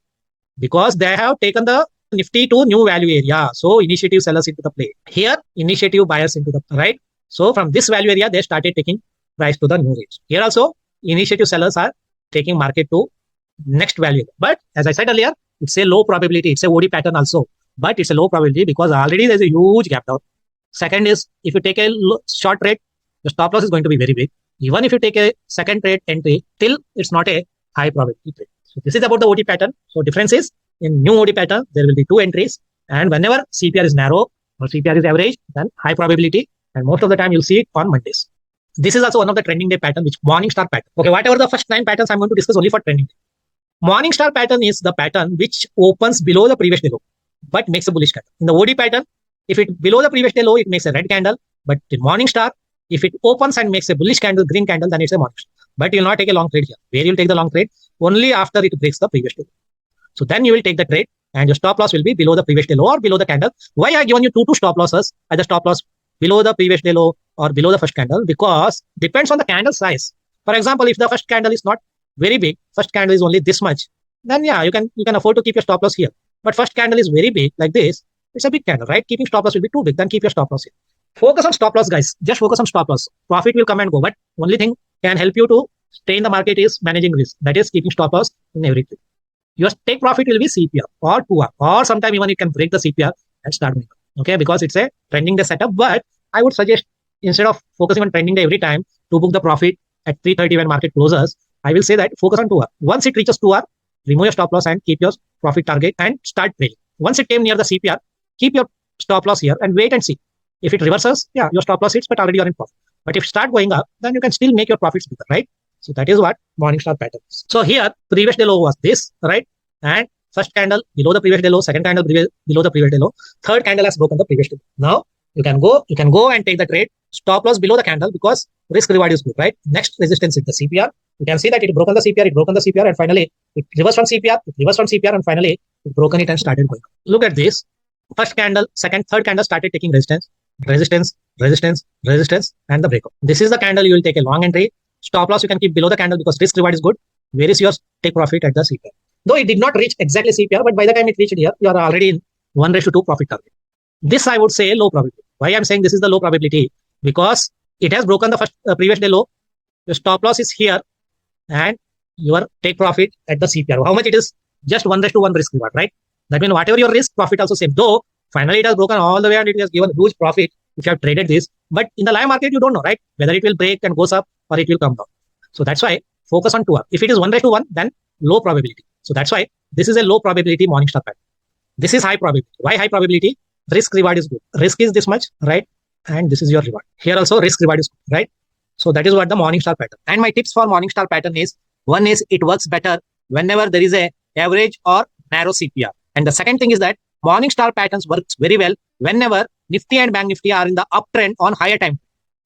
Because they have taken the Nifty to new value area. So, initiative sellers into the play. Here, initiative buyers into the, right? So, from this value area, they started taking price to the new range. Here also, initiative sellers are taking market to next value. But as I said earlier, it's a low probability. It's a OD pattern also. But it's a low probability because already there's a huge gap down. Second is, if you take a short trade, the stop loss is going to be very big. Even if you take a second trade entry, still it's not a high probability trade. So this is about the OD pattern. So difference is, in new OD pattern, there will be 2 entries. And whenever CPR is narrow or CPR is average, then high probability. And most of the time you'll see it on Mondays. This is also one of the trending day pattern, which morning star pattern. Okay, whatever the first 9 patterns I'm going to discuss only for trending day. Morning star pattern is the pattern which opens below the previous day low, but makes a bullish candle. In the OD pattern, if it below the previous day low, it makes a red candle. But in morning star, if it opens and makes a bullish candle, green candle, then it's a morning star. But you'll not take a long trade here. Where you'll take the long trade? Only after it breaks the previous day low. So then you will take the trade and your stop loss will be below the previous day low or below the candle. Why I given you two stop losses? Either stop loss below the previous day low or below the first candle, because depends on the candle size. For example, if the first candle is not very big, first candle is only this much, then yeah, you can afford to keep your stop loss here. But first candle is very big like this, it's a big candle, right? Keeping stop loss will be too big, then keep your stop loss here. Focus on stop loss, guys. Just focus on stop loss. Profit will come and go, but only thing can help you to stay in the market is managing risk. That is keeping stop loss in everything. Your take profit will be CPR or 2R, or sometime even you can break the CPR and start moving. Okay, because it's a trending day setup. But I would suggest, instead of focusing on trending day every time to book the profit at 3:30 when market closes, I will say that focus on 2R. Once it reaches 2R, remove your stop loss and keep your profit target and start trading. Once it came near the CPR, keep your stop loss here and wait and see. If it reverses, yeah, your stop loss hits, but already you're in profit. But if it start going up, then you can still make your profits bigger, right? So that is what Morningstar pattern is. So here, previous day low was this, right? And first candle below the previous day low, second candle below the previous day low, third candle has broken the previous day low. Now you can go and take the trade. Stop loss below the candle because risk reward is good, right? Next resistance is the CPR. You can see that it broken the CPR, and finally it reversed from CPR, and finally it broken it and started going. Look at this. First candle, second, third candle started taking resistance, and the breakout. This is the candle you will take a long entry. Stop loss you can keep below the candle because risk reward is good. Where is yours? Take profit at the CPR. Though it did not reach exactly CPR, but by the time it reached here, you are already in 1:2 profit target. This I would say low probability. Why I'm saying this is the low probability? Because it has broken the first previous day low. The stop loss is here, and your take profit at the CPR. How much it is? Just 1:1 risk reward, right? That means whatever your risk, profit also same. Though finally it has broken all the way and it has given huge profit if you have traded this. But in the live market, you don't know, right? Whether it will break and goes up or it will come down. So that's why focus on 2R. If it is 1:1, then low probability. So that's why this is a low probability Morningstar pattern. This is high probability. Why high probability? Risk reward is good. Risk is this much, right? And this is your reward. Here also risk reward is good, right? So that is what the Morningstar pattern. And my tips for Morningstar pattern is, one is it works better whenever there is a average or narrow CPR. And the second thing is that Morningstar patterns works very well whenever Nifty and Bank Nifty are in the uptrend on higher time.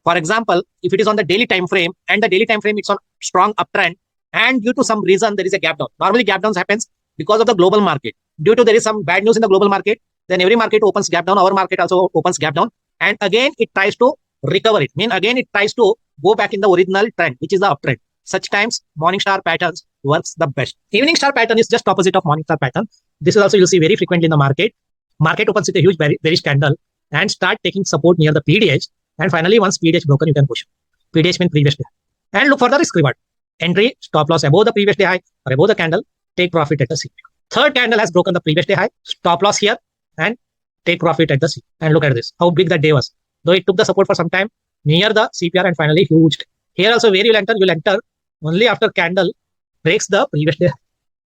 For example, if it is on the daily time frame and the daily time frame it's on strong uptrend and due to some reason there is a gap down. Normally gap downs happens because of the global market. Due to there is some bad news in the global market, then every market opens gap down. Our market also opens gap down. And again, it tries to recover it. Again, it tries to go back in the original trend, which is the uptrend. Such times, Morningstar patterns works the best. Evening star pattern is just opposite of Morningstar pattern. This is also you'll see very frequently in the market. Market opens with a huge bearish candle and start taking support near the PDH. And finally, once PDH broken, you can push. PDH means previous day. And look for the risk reward. Entry, stop loss above the previous day high or above the candle, take profit at the CPR. Third candle has broken the previous day high, stop loss here and take profit at the CPR. And look at this, how big that day was. Though it took the support for some time near the CPR and finally huge. Here also where you'll enter only after candle breaks the previous day.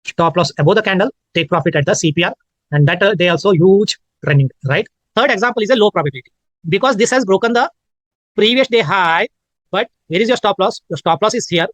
Stop loss above the candle, take profit at the CPR. And that day also huge trending, right? Third example is a low probability. Because this has broken the previous day high, but where is your stop loss? Your stop loss is here.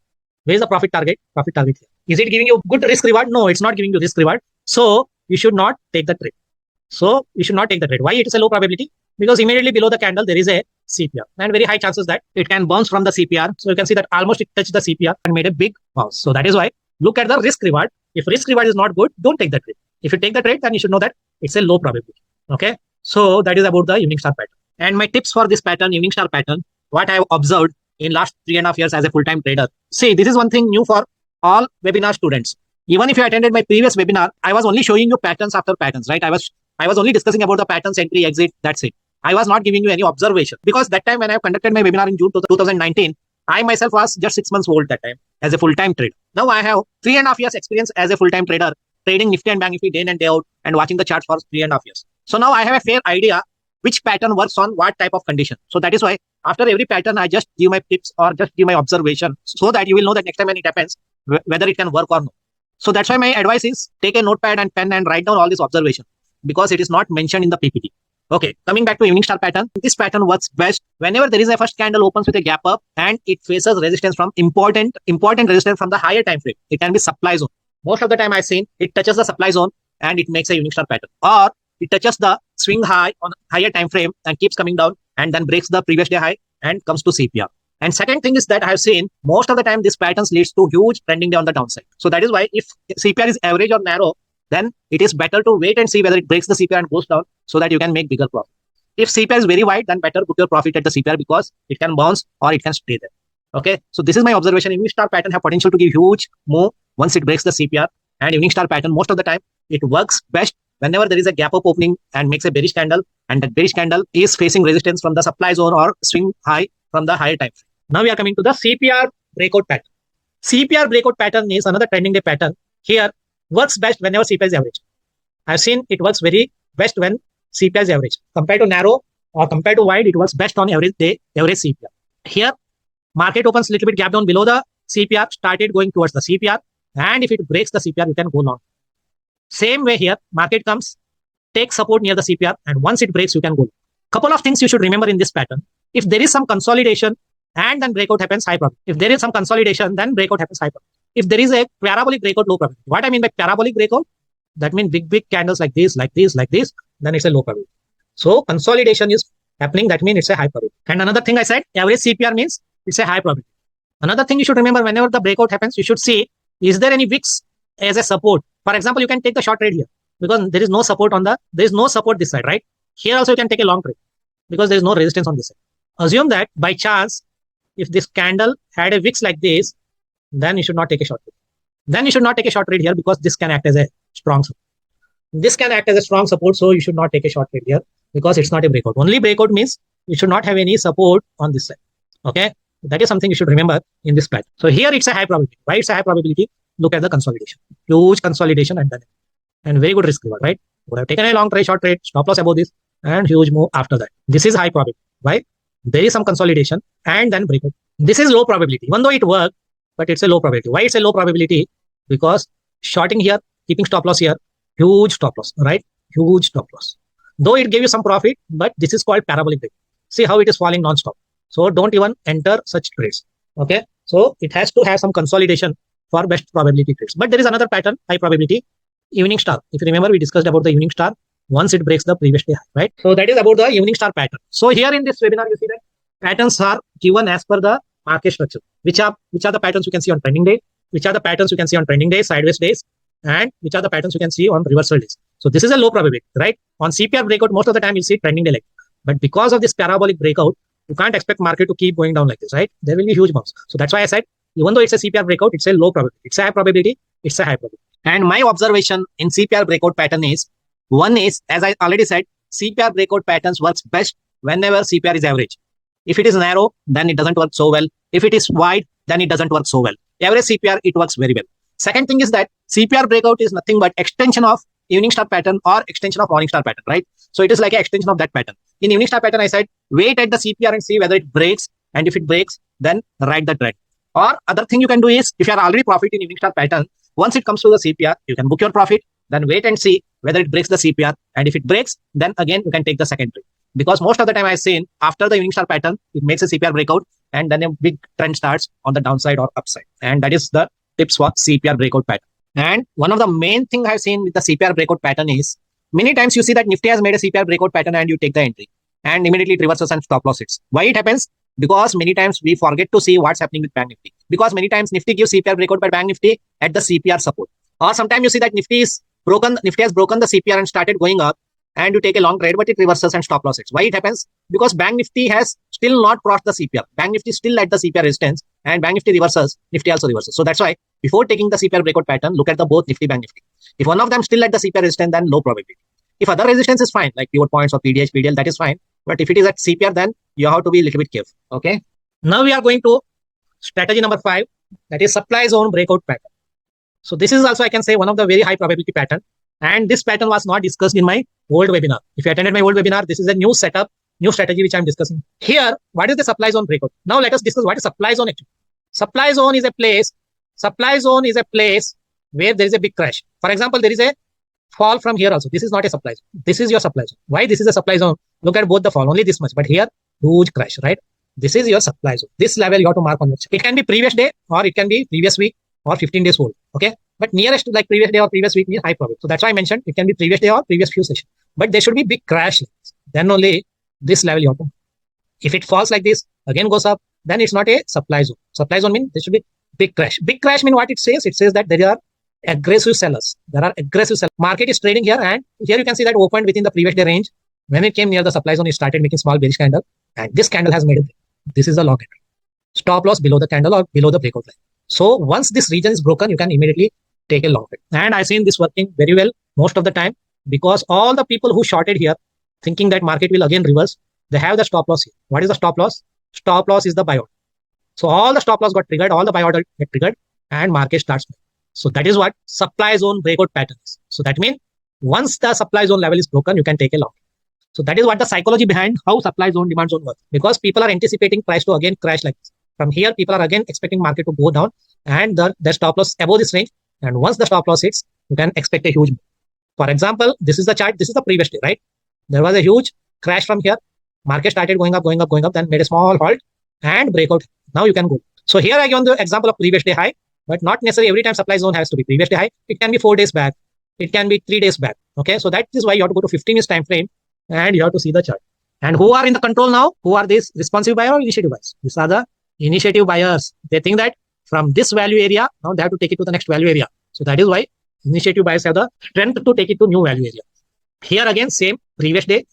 Where is the profit target? Profit target here. Is it giving you good risk reward? No, it's not giving you risk reward. So you should not take the trade. Why it is a low probability? Because immediately below the candle, there is a CPR and very high chances that it can bounce from the CPR. So you can see that almost it touched the CPR and made a big bounce. So that is why look at the risk reward. If risk reward is not good, don't take the trade. If you take the trade, then you should know that it's a low probability. Okay. So that is about the evening star pattern. And my tips for this pattern, evening star pattern, what I have observed in last 3.5 years as a full-time trader. See, this is one thing new for all webinar students. Even if you attended my previous webinar, I was only showing you patterns after patterns, right? I was only discussing about the patterns, entry, exit, that's it. I was not giving you any observation because that time when I conducted my webinar in June 2019, I myself was just 6 months old that time as a full-time trader. Now I have 3.5 years experience as a full-time trader, trading Nifty and Bank Nifty day in and day out and watching the charts for 3.5 years. So now I have a fair idea which pattern works on what type of condition. So that is why after every pattern, I just give my tips or just give my observation so that you will know that next time when it happens, whether it can work or not. So that's why my advice is take a notepad and pen and write down all this observation because it is not mentioned in the PPT. Okay, coming back to evening star pattern. This pattern works best whenever there is a first candle opens with a gap up and it faces resistance from important resistance from the higher time frame. It can be supply zone. Most of the time I've seen it touches the supply zone and it makes a evening star pattern, or it touches the swing high on higher time frame and keeps coming down and then breaks the previous day high and comes to CPR. And second thing is that I have seen most of the time this patterns leads to huge trending day on the downside. So that is why if CPR is average or narrow, then it is better to wait and see whether it breaks the CPR and goes down so that you can make bigger profit. If CPR is very wide, then better put your profit at the CPR because it can bounce or it can stay there. Okay, so this is my observation. Evening star pattern have potential to give huge move once it breaks the CPR, and evening star pattern most of the time it works best whenever there is a gap up opening and makes a bearish candle, and that bearish candle is facing resistance from the supply zone or swing high from the higher time frame. Now we are coming to the CPR breakout pattern. CPR breakout pattern is another trending day pattern. Here works best whenever CPR is average. I've seen it works very best when CPR is average. Compared to narrow or compared to wide, it works best on average day, average CPR. Here, market opens a little bit gap down below the CPR, started going towards the CPR, and if it breaks the CPR, you can go long. Same way here, market comes, takes support near the CPR, and once it breaks, you can go. Couple of things you should remember in this pattern. If there is some consolidation and then breakout happens, high probability. If there is some consolidation, then breakout happens, high probability. If there is a parabolic breakout, low probability. What I mean by parabolic breakout, that means big candles like this, then it's a low probability. So consolidation is happening, that means it's a high probability. And another thing I said, average CPR means it's a high probability. Another thing you should remember, whenever the breakout happens, you should see, is there any wicks as a support? For example, you can take the short trade here because there is no support this side, right? Here also you can take a long trade because there is no resistance on this side. Assume that by chance, if this candle had a wicks like this, then you should not take a short trade. Then you should not take a short trade here because this can act as a strong support. This can act as a strong support, so you should not take a short trade here because it's not a breakout. Only breakout means you should not have any support on this side. Okay, that is something you should remember in this pattern. So here it's a high probability. Why it's a high probability? Look at the consolidation, huge consolidation and very good risk reward, right? Would have taken a long trade, short trade, stop loss above this, and huge move after that. This is high probability. Why? There is some consolidation and then breakout. This is low probability, even though it worked, but it's a low probability. Why it's a low probability? Because shorting here, keeping stop loss here, huge stop loss, right? Huge stop loss. Though it gave you some profit, but this is called parabolic break. See how it is falling non-stop. So don't even enter such trades. Okay. So it has to have some consolidation for best probability trades. But there is another pattern, high probability, evening star. If you remember, we discussed about the evening star once it breaks the previous day high, right? So that is about the evening star pattern. So here in this webinar, you see that patterns are given as per the market structure. Which are the patterns you can see on trending day, which are the patterns you can see on trending days, sideways days, and which are the patterns you can see on reversal days. So this is a low probability, right? On CPR breakout, most of the time you'll see trending day like. But because of this parabolic breakout, you can't expect market to keep going down like this, right? There will be huge bumps. So that's why I said, even though it's a CPR breakout, it's a low probability. It's a high probability. It's a high probability. And my observation in CPR breakout pattern is, one is, as I already said, CPR breakout patterns works best whenever CPR is average. If it is narrow, then it doesn't work so well. If it is wide, then it doesn't work so well. Average CPR, it works very well. Second thing is that CPR breakout is nothing but extension of evening star pattern or extension of morning star pattern, right? So it is like an extension of that pattern. In evening star pattern, I said, wait at the CPR and see whether it breaks. And if it breaks, then ride the trend. Or other thing you can do is, if you are already profit in evening star pattern, once it comes to the CPR, you can book your profit, then wait and see whether it breaks the CPR. And if it breaks, then again, you can take the second trade. Because most of the time I've seen, after the evening star pattern, it makes a CPR breakout and then a big trend starts on the downside or upside. And that is the tips for CPR breakout pattern. And one of the main thing I've seen with the CPR breakout pattern is, many times you see that Nifty has made a CPR breakout pattern and you take the entry and immediately it reverses and stop loss hits. Why it happens? Because many times we forget to see what's happening with Bank Nifty. Because many times Nifty gives CPR breakout by Bank Nifty at the CPR support. Or sometimes you see that Nifty has broken the CPR and started going up and you take a long trade, but it reverses and stop loss hits. Why it happens? Because Bank Nifty has still not crossed the CPR. Bank Nifty is still at the CPR resistance and Bank Nifty reverses, Nifty also reverses. So that's why before taking the CPR breakout pattern, look at the both Nifty, Bank Nifty. If one of them still at the CPR resistance, then low probability. If other resistance is fine, like pivot points or PDH, PDL, that is fine. But if it is at CPR, then you have to be a little bit careful. Okay. Now we are going to strategy number 5, that is supply zone breakout pattern. So this is also, I can say, one of the very high probability pattern. And this pattern was not discussed in my old webinar. If you attended my old webinar, this is a new setup, new strategy which I'm discussing. Here, what is the supply zone breakout? Now let us discuss what is supply zone actually. Supply zone is a place where there is a big crash. For example, there is a fall from here also. This is not a supply zone. This is your supply zone. Why this is a supply zone? Look at both the fall, only this much. But here, huge crash, right? This is your supply zone. This level you have to mark on your chart. It can be previous day or it can be previous week or 15 days old. Okay. But nearest to like previous day or previous week means high probability. So that's why I mentioned it can be previous day or previous few sessions. But there should be big crash. Then only this level you have to. If it falls like this, again goes up, then it's not a supply zone. Supply zone means there should be big crash. Big crash means what it says? It says that there are aggressive sellers. There are aggressive sellers. Market is trading here and here you can see that opened within the previous day range. When it came near the supply zone, it started making small bearish candle and this candle has made a break. This is a long entry. Stop loss below the candle or below the breakout line. So once this region is broken, you can immediately take a long trade. And I've seen this working very well most of the time because all the people who shorted here thinking that market will again reverse, they have the stop loss here. What is the stop loss? Stop loss is the buy order. So all the stop loss got triggered, all the buy order get triggered and market starts. So that is what supply zone breakout pattern is. So that means once the supply zone level is broken, you can take a long. So that is what the psychology behind how supply zone, demand zone works. Because people are anticipating price to again crash like this. From here, people are again expecting market to go down and the stop loss above this range. And once the stop loss hits, you can expect a huge move. For example, this is the chart. This is the previous day, right? There was a huge crash from here. Market started going up, then made a small halt and breakout. Now you can go. So here I give the example of previous day high, but not necessarily every time supply zone has to be previous day high. It can be 4 days back. It can be 3 days back. Okay. So that is why you have to go to 15 minutes time frame and you have to see the chart. And who are in the control now? Who are these responsive buyer or initiative buyers? These are the Initiative buyers, they think that from this value area, now they have to take it to the next value area. So that is why initiative buyers have the strength to take it to new value area. Here again, same previous day,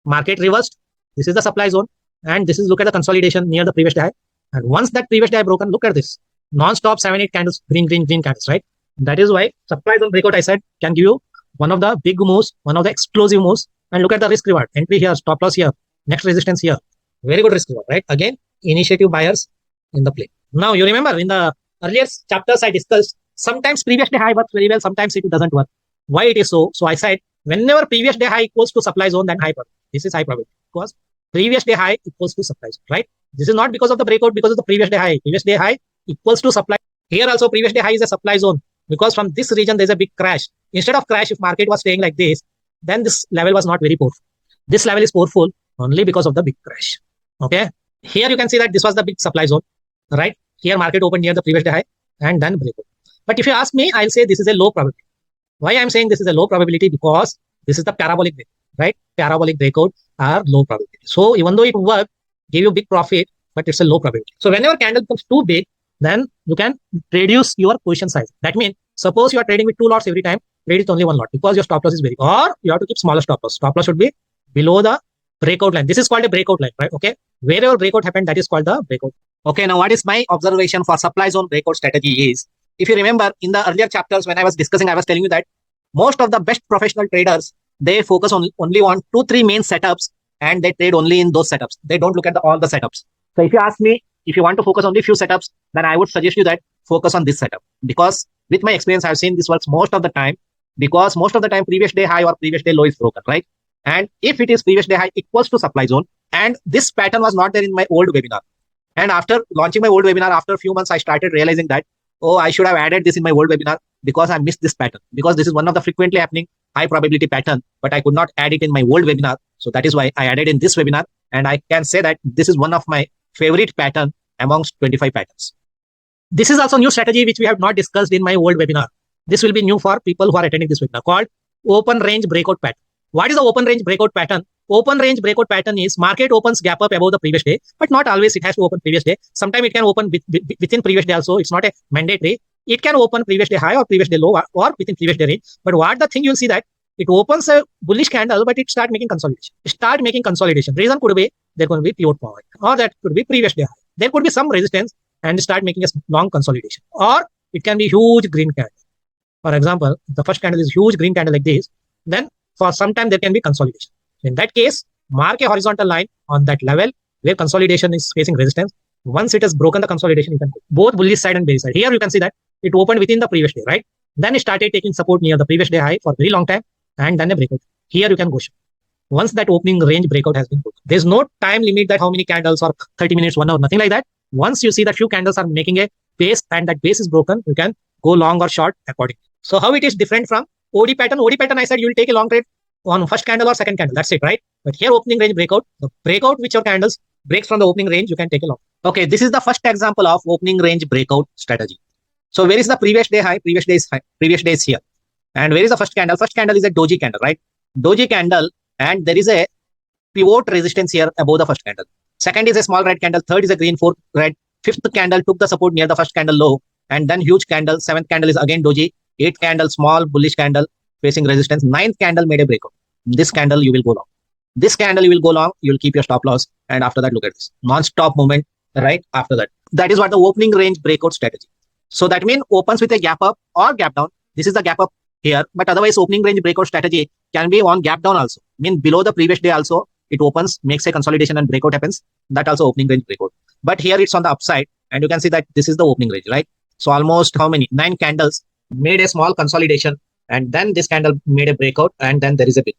market reversed. This is the supply zone. And this is, look at the consolidation near the previous day high. And once that previous day broken, look at this. Non-stop 7-8 candles, green candles, right? That is why supply zone breakout, I said, can give you one of the big moves, one of the explosive moves. And look at the risk reward. Entry here, stop loss here, next resistance here. Very good risk reward, right? Again, initiative buyers in the play. Now, you remember in the earlier chapters I discussed, sometimes previous day high works very well, sometimes it doesn't work. Why it is so? So I said, whenever previous day high equals to supply zone, then high probability. This is high probability because previous day high equals to supply zone, right? This is not because of the breakout, because of the previous day high. Previous day high equals to supply. Here also previous day high is a supply zone because from this region there's a big crash. Instead of crash, if market was staying like this, then this level was not very powerful. This level is powerful only because of the big crash. Okay. Here you can see that this was the big supply zone, right? Here market opened near the previous day high and then breakout. But if you ask me, I'll say this is a low probability. Why I'm saying this is a low probability? Because this is the parabolic breakout, right? Parabolic breakout are low probability. So even though it worked, give you big profit, but it's a low probability. So whenever candle becomes too big, then you can reduce your position size. That means suppose you are trading with 2 lots every time, trade with only 1 lot because your stop loss is very, or you have to keep smaller stop loss. Stop loss should be below the breakout line. This is called a breakout line, right? Okay. Wherever breakout happened, that is called the breakout. Okay. Now what is my observation for supply zone breakout strategy is, if you remember in the earlier chapters when I was discussing, I was telling you that most of the best professional traders, they focus on only on 2-3 main setups and they trade only in those setups. They don't look at all the setups. So if you ask me, if you want to focus on only few setups, then I would suggest you that focus on this setup, because with my experience, I've seen this works most of the time, because most of the time previous day high or previous day low is broken, right? And if it is previous day high equals to supply zone, and this pattern was not there in my old webinar. And after launching my old webinar, after a few months, I started realizing that, oh, I should have added this in my old webinar because I missed this pattern, because this is one of the frequently happening high probability pattern, but I could not add it in my old webinar. So that is why I added in this webinar. And I can say that this is one of my favorite pattern amongst 25 patterns. This is also new strategy which we have not discussed in my old webinar. This will be new for people who are attending this webinar, called open range breakout pattern. What is the open range breakout pattern? Open range breakout pattern is market opens gap up above the previous day, but not always it has to open previous day. Sometimes it can open within previous day also. It's not a mandatory. It can open previous day high or previous day low or within previous day range. But what the thing you'll see that it opens a bullish candle, but it start making consolidation. Start making consolidation. Reason could be there going to be pivot point, or that could be previous day high. There could be some resistance and start making a long consolidation, or it can be huge green candle. For example, the first candle is huge green candle like this, then for some time there can be consolidation. In that case, mark a horizontal line on that level where consolidation is facing resistance. Once it has broken the consolidation, you can go both bullish side and bearish side. Here you can see that it opened within the previous day, right? Then it started taking support near the previous day high for a very long time, and then a breakout. Here you can go short. Once that opening range breakout has been broken, there's no time limit that how many candles or 30 minutes, 1 hour, nothing like that. Once you see that few candles are making a base and that base is broken, you can go long or short accordingly. So how it is different from OD pattern? OD pattern, I said you will take a long trade on first candle or second candle. That's it, right? But here opening range breakout, the breakout which your candles breaks from the opening range, you can take a long. Okay, this is the first example of opening range breakout strategy. So where is the previous day high? Previous day is high. Previous day is here. And where is the first candle? First candle is a doji candle, right? Doji candle, and there is a pivot resistance here above the first candle. Second is a small red candle. Third is a green, fourth red. Fifth candle took the support near the first candle low, and then huge candle. Seventh candle is again doji. Eighth candle, small bullish candle facing resistance. Ninth candle made a breakout. This candle you will go long. This candle you will go long. You will keep your stop loss, and after that, look at this non-stop movement right after that. That is what the opening range breakout strategy. So that means opens with a gap up or gap down. This is the gap up here, but otherwise opening range breakout strategy can be on gap down also. Mean below the previous day also it opens, makes a consolidation and breakout happens. That also opening range breakout. But here it's on the upside, and you can see that this is the opening range, right? So almost how many? 9 candles made a small consolidation, and then this candle made a breakout, and then there is a big.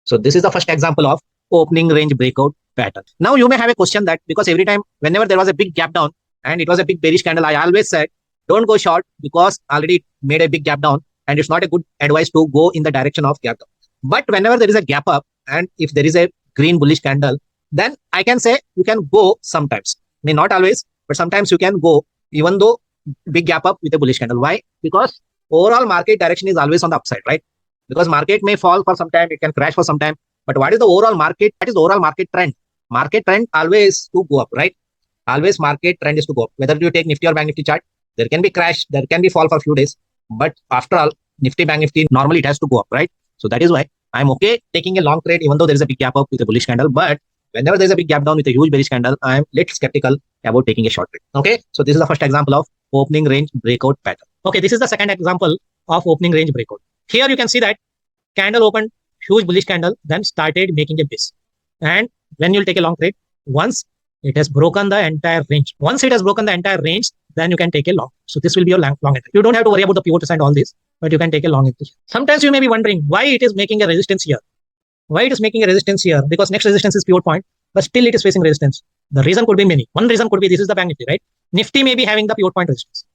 So this is the first example of opening range breakout pattern. Now you may have a question that, because every time whenever there was a big gap down and it was a big bearish candle, I always said don't go short because already it made a big gap down, and it's not a good advice to go in the direction of gap down. But whenever there is a gap up, and if there is a green bullish candle, then I can say you can go sometimes. May not always, but sometimes you can go even though big gap up with a bullish candle. Why? Because overall market direction is always on the upside, right? Because market may fall for some time, it can crash for some time. But what is the overall market? What is the overall market trend? Market trend always to go up, right? Always market trend is to go up. Whether you take Nifty or Bank Nifty chart, there can be crash, there can be fall for a few days. But after all, Nifty, Bank Nifty, normally it has to go up, right? So that is why I'm okay taking a long trade, even though there is a big gap up with a bullish candle. But whenever there's a big gap down with a huge bearish candle, I'm little skeptical about taking a short trade. Okay, so this is the first example of opening range breakout pattern. Okay, this is the second example of opening range breakout. Here you can see that candle opened, huge bullish candle, then started making a base. And when you'll take a long trade, once it has broken the entire range, then you can take a long. So this will be your long entry. You don't have to worry about the pivots and all this, but you can take a long entry. Sometimes you may be wondering why it is making a resistance here. Why it is making a resistance here? Because next resistance is pivot point, but still it is facing resistance. The reason could be many. One reason could be this is the Bank Nifty, right? Nifty may be having the pivot point resistance.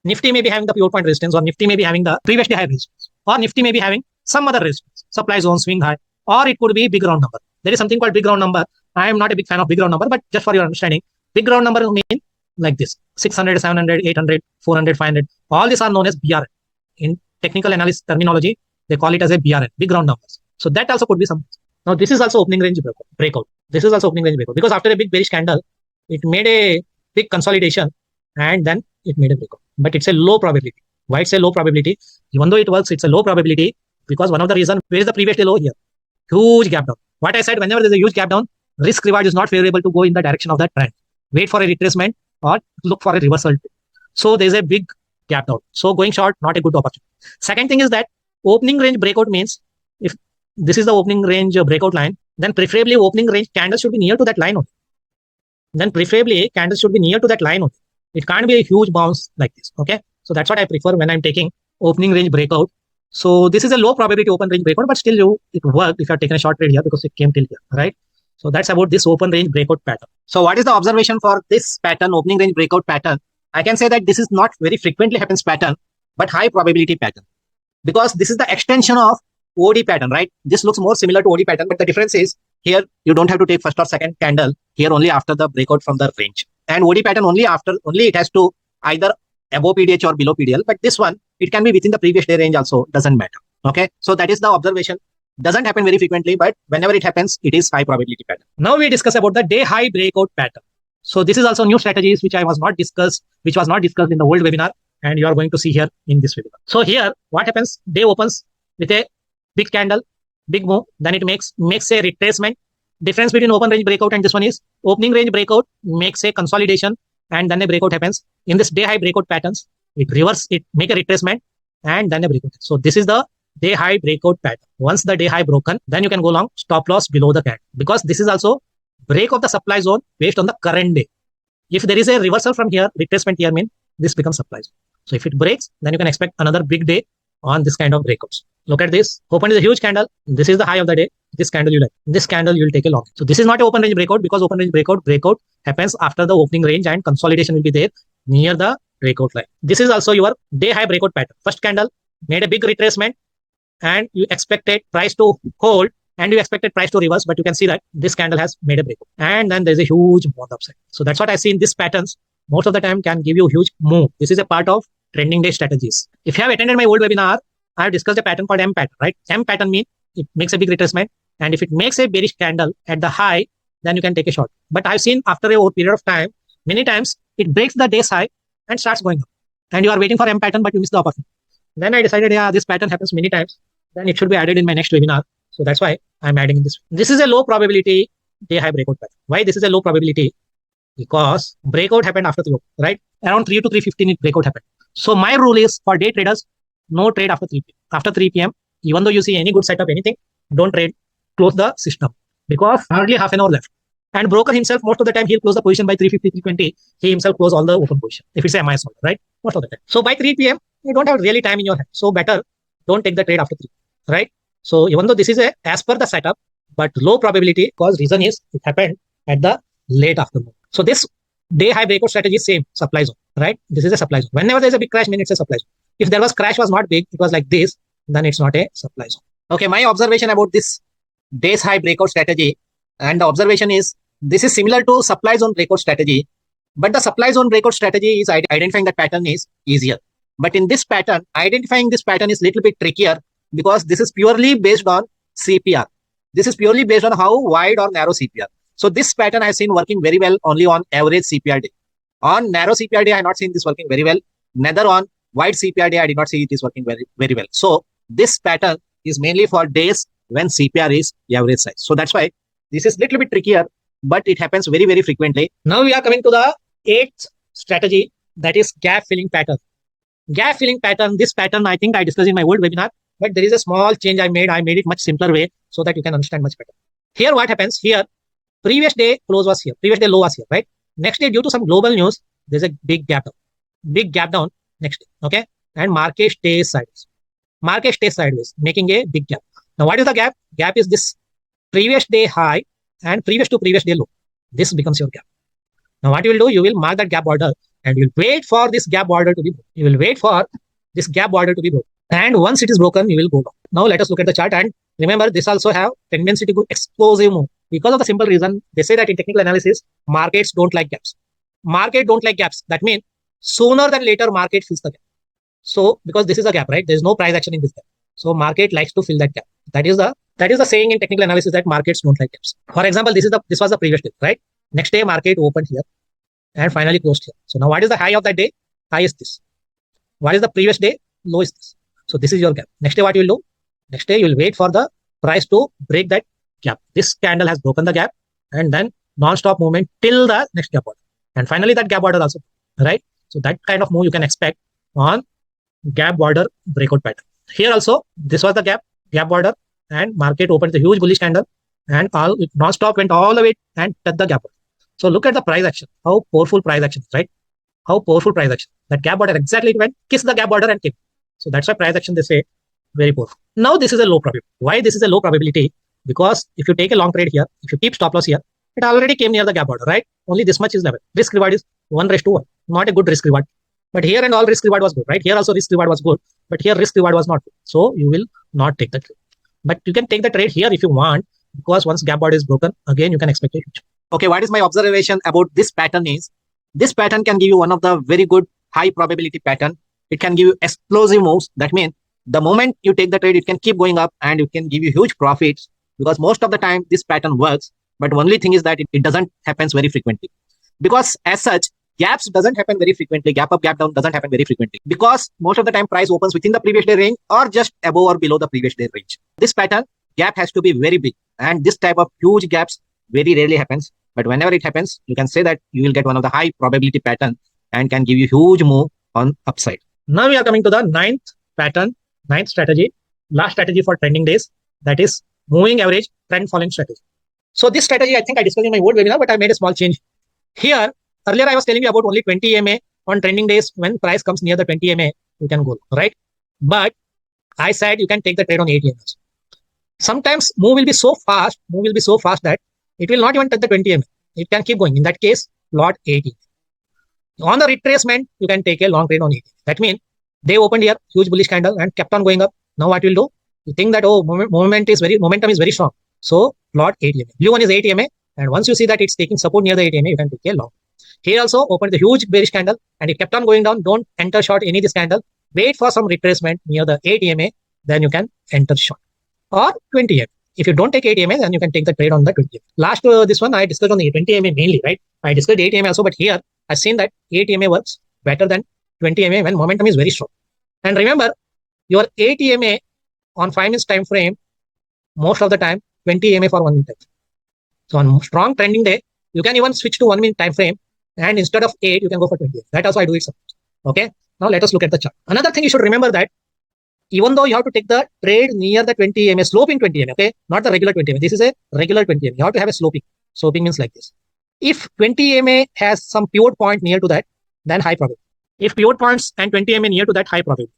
Nifty may be having the pivot point resistance, or Nifty may be having the previously high resistance, or Nifty may be having some other resistance, supply zone, swing high, or it could be big round number. There is something called big round number. I am not a big fan of big round number, but just for your understanding, big round number mean like this: 600, 700, 800, 400, 500. All these are known as BRN. In technical analysis terminology, they call it as a BRN, big round numbers. So that also could be some. Now this is also opening range breakout. This is also opening range breakout because after a big bearish candle, it made a big consolidation and then it made a breakout. But it's a low probability. Why it's a low probability? Even though it works, it's a low probability because one of the reasons, where is the previous day low here? Huge gap down. What I said, whenever there's a huge gap down, risk reward is not favorable to go in the direction of that trend. Wait for a retracement or look for a reversal. So there's a big gap down. So going short, not a good opportunity. Second thing is that opening range breakout means if this is the opening range breakout line, then preferably opening range candles should be near to that line only. It can't be a huge bounce like this. Okay. So that's what I prefer when I'm taking opening range breakout. So this is a low probability open range breakout, but still it worked if you are taking a short trade here because it came till here, right? So that's about this open range breakout pattern. So what is the observation for this pattern, opening range breakout pattern? I can say that this is not very frequently happens pattern, but high probability pattern because this is the extension of OD pattern, right? This looks more similar to OD pattern, but the difference is here you don't have to take first or second candle here only after the breakout from the range, and OD pattern only it has to either above PDH or below PDL, but this one it can be within the previous day range also, doesn't matter. Okay, so that is the observation. Doesn't happen very frequently, but whenever it happens, it is high probability pattern. Now we discuss about the day high breakout pattern. So this is also new strategies which was not discussed in the old webinar, and you are going to see here in this webinar. So here what happens, day opens with a big candle, big move, then it makes a retracement. Difference between open range breakout and this one is opening range breakout makes a consolidation and then a breakout happens. In this day high breakout patterns, it make a retracement and then a breakout. So this is the day high breakout pattern. Once the day high broken, then you can go long, stop loss below the candle, because this is also break of the supply zone based on the current day. If there is a reversal from here, retracement here means this becomes supply zone. So if it breaks, then you can expect another big day on this kind of breakouts. Look at this. Open is a huge candle. This is the high of the day. This candle you like. This candle you will take a long. So this is not an open range breakout because open range breakout happens after the opening range and consolidation will be there near the breakout line. This is also your day high breakout pattern. First candle made a big retracement and you expected price to hold and you expected price to reverse, but you can see that this candle has made a breakout and then there's a huge move on the upside. So that's what I see in these patterns. Most of the time can give you a huge move. This is a part of trending day strategies. If you have attended my old webinar, I have discussed a pattern called M pattern, right? M pattern means it makes a big retracement, and if it makes a bearish candle at the high, then you can take a short. But I've seen after a period of time, many times it breaks the day's high and starts going up, and you are waiting for M pattern, but you miss the opportunity. Then I decided, yeah, this pattern happens many times, then it should be added in my next webinar. So that's why I'm adding in this. This is a low probability day high breakout pattern. Why this is a low probability? Because breakout happened after the low, right? Around 3 to 3:15 breakout happened. So my rule is for day traders, no trade after 3 p.m. After 3 p.m., even though you see any good setup, anything, don't trade, close the system because hardly half an hour left. And broker himself, most of the time, he'll close the position by 3:50, 3:20. He himself close all the open position. If it's a MIS holder, right? Most of the time. So by 3 p.m., you don't have really time in your hand. So better don't take the trade after 3, right? So even though this is as per the setup, but low probability because reason is it happened at the late afternoon. So this day high breakout strategy is same supply zone, right? This is a supply zone. Whenever there's a big crash, means it's a supply zone. If there was crash was not big, it was like this, then it's not a supply zone. Okay, my observation about this day's high breakout strategy, and the observation is this is similar to supply zone breakout strategy, but the supply zone breakout strategy is identifying that pattern is easier. But in this pattern, identifying this pattern is little bit trickier because this is purely based on CPR. This is purely based on how wide or narrow CPR. So this pattern I have seen working very well only on average CPR day. On narrow CPR day, I have not seen this working very well. Neither on wide CPR day, I did not see it is working very well. So this pattern is mainly for days when CPR is average size. So that's why this is little bit trickier, but it happens very frequently. Now we are coming to the eighth strategy, that is gap filling pattern. Gap filling pattern, this pattern I think I discussed in my old webinar, but there is a small change I made. I made it much simpler way so that you can understand much better. Here what happens, here previous day close was here, previous day low was here, right? Next day, due to some global news, there's a big gap down next day, okay? And market stays sideways, making a big gap. Now what is the gap? Gap is this previous day high and previous to previous day low. This becomes your gap. Now what you will do, you will mark that gap border and you will wait for this gap border to be broken. And once it is broken, you will go down. Now let us look at the chart, and remember this also have tendency to go explosive move because of the simple reason they say that in technical analysis, markets don't like gaps. That means sooner than later market fills the gap. So because this is a gap, right? There is no price action in this gap. So market likes to fill that gap. That is the saying in technical analysis that markets don't like gaps. For example, this was the previous day, right? Next day market opened here and finally closed here. So now what is the high of that day? High is this. What is the previous day? Low is this. So this is your gap. Next day what you will do? Next day you will wait for the price to break that gap. This candle has broken the gap and then non-stop movement till the next gap order. And finally that gap order also, right? So that kind of move you can expect on gap border breakout pattern. Here also, this was the gap border, and market opened the huge bullish candle and all non-stop went all the way and touched the gap border. So look at the price action, how powerful price action, right? How powerful price action. That gap border exactly went, kissed the gap border and came. So that's why price action they say very powerful. Now this is a low probability. Why this is a low probability? Because if you take a long trade here, if you keep stop loss here, it already came near the gap border, right? Only this much is level. Risk reward is 1:1. Not a good risk reward. But here and all risk reward was good, right? Here also risk reward was good, but here risk reward was not good. So you will not take the trade. But you can take the trade here if you want, because once gap border is broken, again you can expect a huge. Okay, what is my observation about this pattern is, this pattern can give you one of the very good high probability pattern. It can give you explosive moves. That means the moment you take the trade, it can keep going up and it can give you huge profits, because most of the time this pattern works. But only thing is that it doesn't happen very frequently, because as such, gaps doesn't happen very frequently. Gap up, gap down doesn't happen very frequently, because most of the time price opens within the previous day range or just above or below the previous day range. This pattern, gap has to be very big, and this type of huge gaps very rarely happens. But whenever it happens, you can say that you will get one of the high probability pattern and can give you huge move on upside. Now we are coming to the ninth strategy, last strategy for trending days, that is moving average trend following strategy. So this strategy I think I discussed in my old webinar, but I made a small change here. Earlier I was telling you about only 20 EMA on trending days. When price comes near the 20 EMA, you can go, right? But I said you can take the trade on 80 EMA. Sometimes move will be so fast that it will not even touch the 20 EMA. It can keep going. In that case, lot 80. On the retracement, you can take a long trade on 80. That means they opened here, huge bullish candle and kept on going up. Now what will do? You think that, oh, momentum is very strong. So plot 80 EMA. Blue one is 80 EMA. And once you see that it's taking support near the 80 EMA, you can take a long. Here also opened the huge bearish candle and it kept on going down. Don't enter short any this candle. Wait for some retracement near the 8 EMA. Then you can enter short. Or 20 EMA. If you don't take 8 EMA, then you can take the trade on the 20 EMA. Last this one I discussed on the 20 EMA mainly, right? I discussed 8 EMA also, but here I've seen that 8 EMA works better than 20 EMA when momentum is very strong. And remember, your 8 EMA on 5 minutes time frame, most of the time 20 EMA for 1 minute time. So on strong trending day, you can even switch to 1 minute time frame, and instead of 8, you can go for 20. That also I do it sometimes. Okay. Now let us look at the chart. Another thing you should remember that even though you have to take the trade near the 20 EMA, sloping 20 EMA, okay, not the regular 20 EMA. This is a regular 20 EMA. You have to have a sloping. Sloping means like this. If 20 EMA has some pivot point near to that, then high probability. If pivot points and 20 EMA near to that, high probability.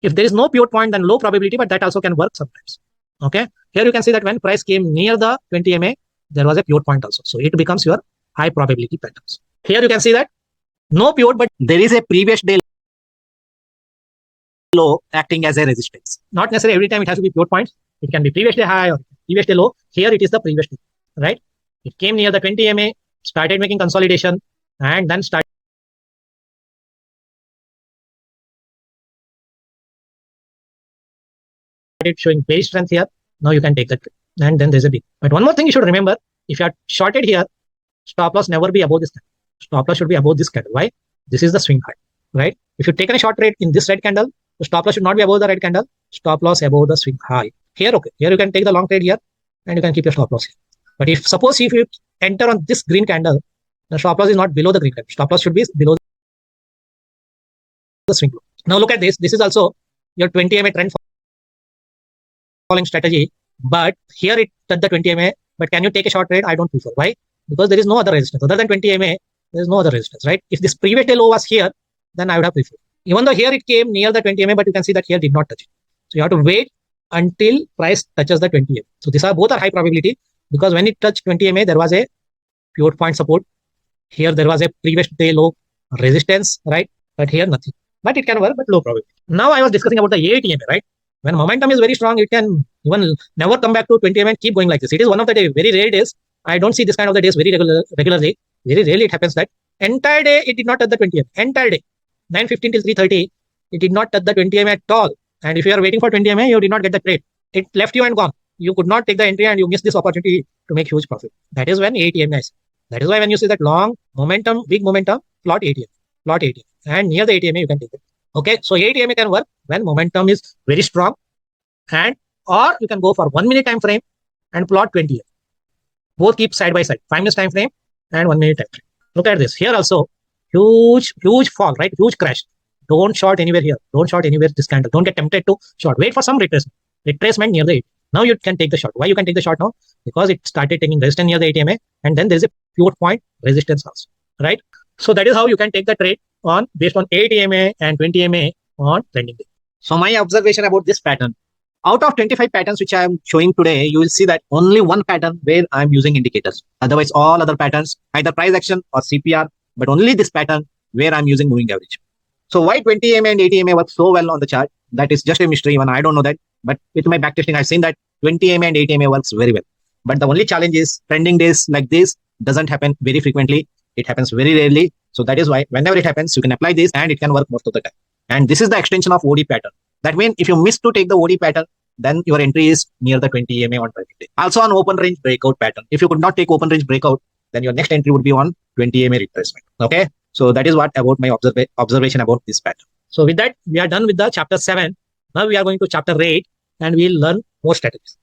If there is no pivot point, then low probability, but that also can work sometimes. Okay. Here you can see that when price came near the 20 EMA, there was a pivot point also. So it becomes your high probability patterns. Here you can see that no pivot, but there is a previous day low acting as a resistance. Not necessarily every time it has to be pivot points. It can be previous day high or previous day low. Here it is the previous day, right? It came near the 20 EMA, started making consolidation, and then started started showing bearish strength here. Now you can take that trade. And then there's a big. But one more thing you should remember, if you are shorted here, stop loss never be above this candle. Stop loss should be above this candle. Why? This is the swing high, right? If you take a short trade in this red candle, the stop loss should not be above the red candle. Stop loss above the swing high. Here, okay. Here you can take the long trade here and you can keep your stop loss here. But if suppose if you enter on this green candle, the stop loss is not below the green candle. Stop loss should be below the swing low. Now look at this. This is also your 20 MA trend following strategy. But here it touched the 20 MA. But can you take a short trade? I don't prefer. Why? Because there is no other resistance. Other than 20 MA, there is no other resistance, right? If this previous low was here, then I would have preferred. Even though here it came near the 20 MA, but you can see that here did not touch it. So you have to wait until price touches the 20 MA. So these are both are high probability because when it touched 20 MA, there was a pivot point support. Here there was a previous day low resistance, right? But here nothing. But it can work, but low probability. Now I was discussing about the 8 EMA, right? When momentum is very strong, it can even never come back to 20 MA and keep going like this. It is one of the day, very rare days. I don't see this kind of the days very regularly. Very rarely it happens that entire day it did not touch the 20 MA. Entire day, 9:15 till 3:30, it did not touch the 20 MA at all. And if you are waiting for 20 MA, you did not get the trade. It left you and gone. You could not take the entry and you missed this opportunity to make huge profit. That is when 8 EMA is. That is why when you see that long momentum, big momentum, plot 8 EMA. Plot 8 EMA. And near the 8 EMA, you can take it. Okay, so 8 EMA can work when momentum is very strong. And or you can go for 1 minute time frame and plot 20 EMA. Both keep side by side. 5 minutes time frame and 1 minute time frame. Look at this. Here also, huge fall, right? Huge crash. Don't short anywhere here. Don't short anywhere this candle. Don't get tempted to short. Wait for some retracement. Retracement near the 8. Now you can take the short. Why you can take the short now? Because it started taking resistance near the 8 EMA and then there is a pivot point resistance also, right? So that is how you can take the trade on based on 8 EMA and 20 EMA on trending day. So my observation about this pattern, out of 25 patterns which I am showing today, you will see that only one pattern where I am using indicators. Otherwise, all other patterns, either price action or CPR, but only this pattern where I'm using moving average. So why 20 EMA and 80 EMA work so well on the chart? That is just a mystery. Even I don't know that. But with my backtesting, I've seen that 20 EMA and 80 EMA works very well. But the only challenge is trending days like this doesn't happen very frequently. It happens very rarely. So that is why whenever it happens, you can apply this and it can work most of the time. And this is the extension of OD pattern. That means if you miss to take the OD pattern, then your entry is near the 20 EMA on trending day. Also on open range breakout pattern. If you could not take open range breakout, then your next entry would be on 20 EMA retracement. Okay. So that is what about my observation about this pattern. So with that, we are done with the chapter 7. Now we are going to chapter 8 and we'll learn more strategies.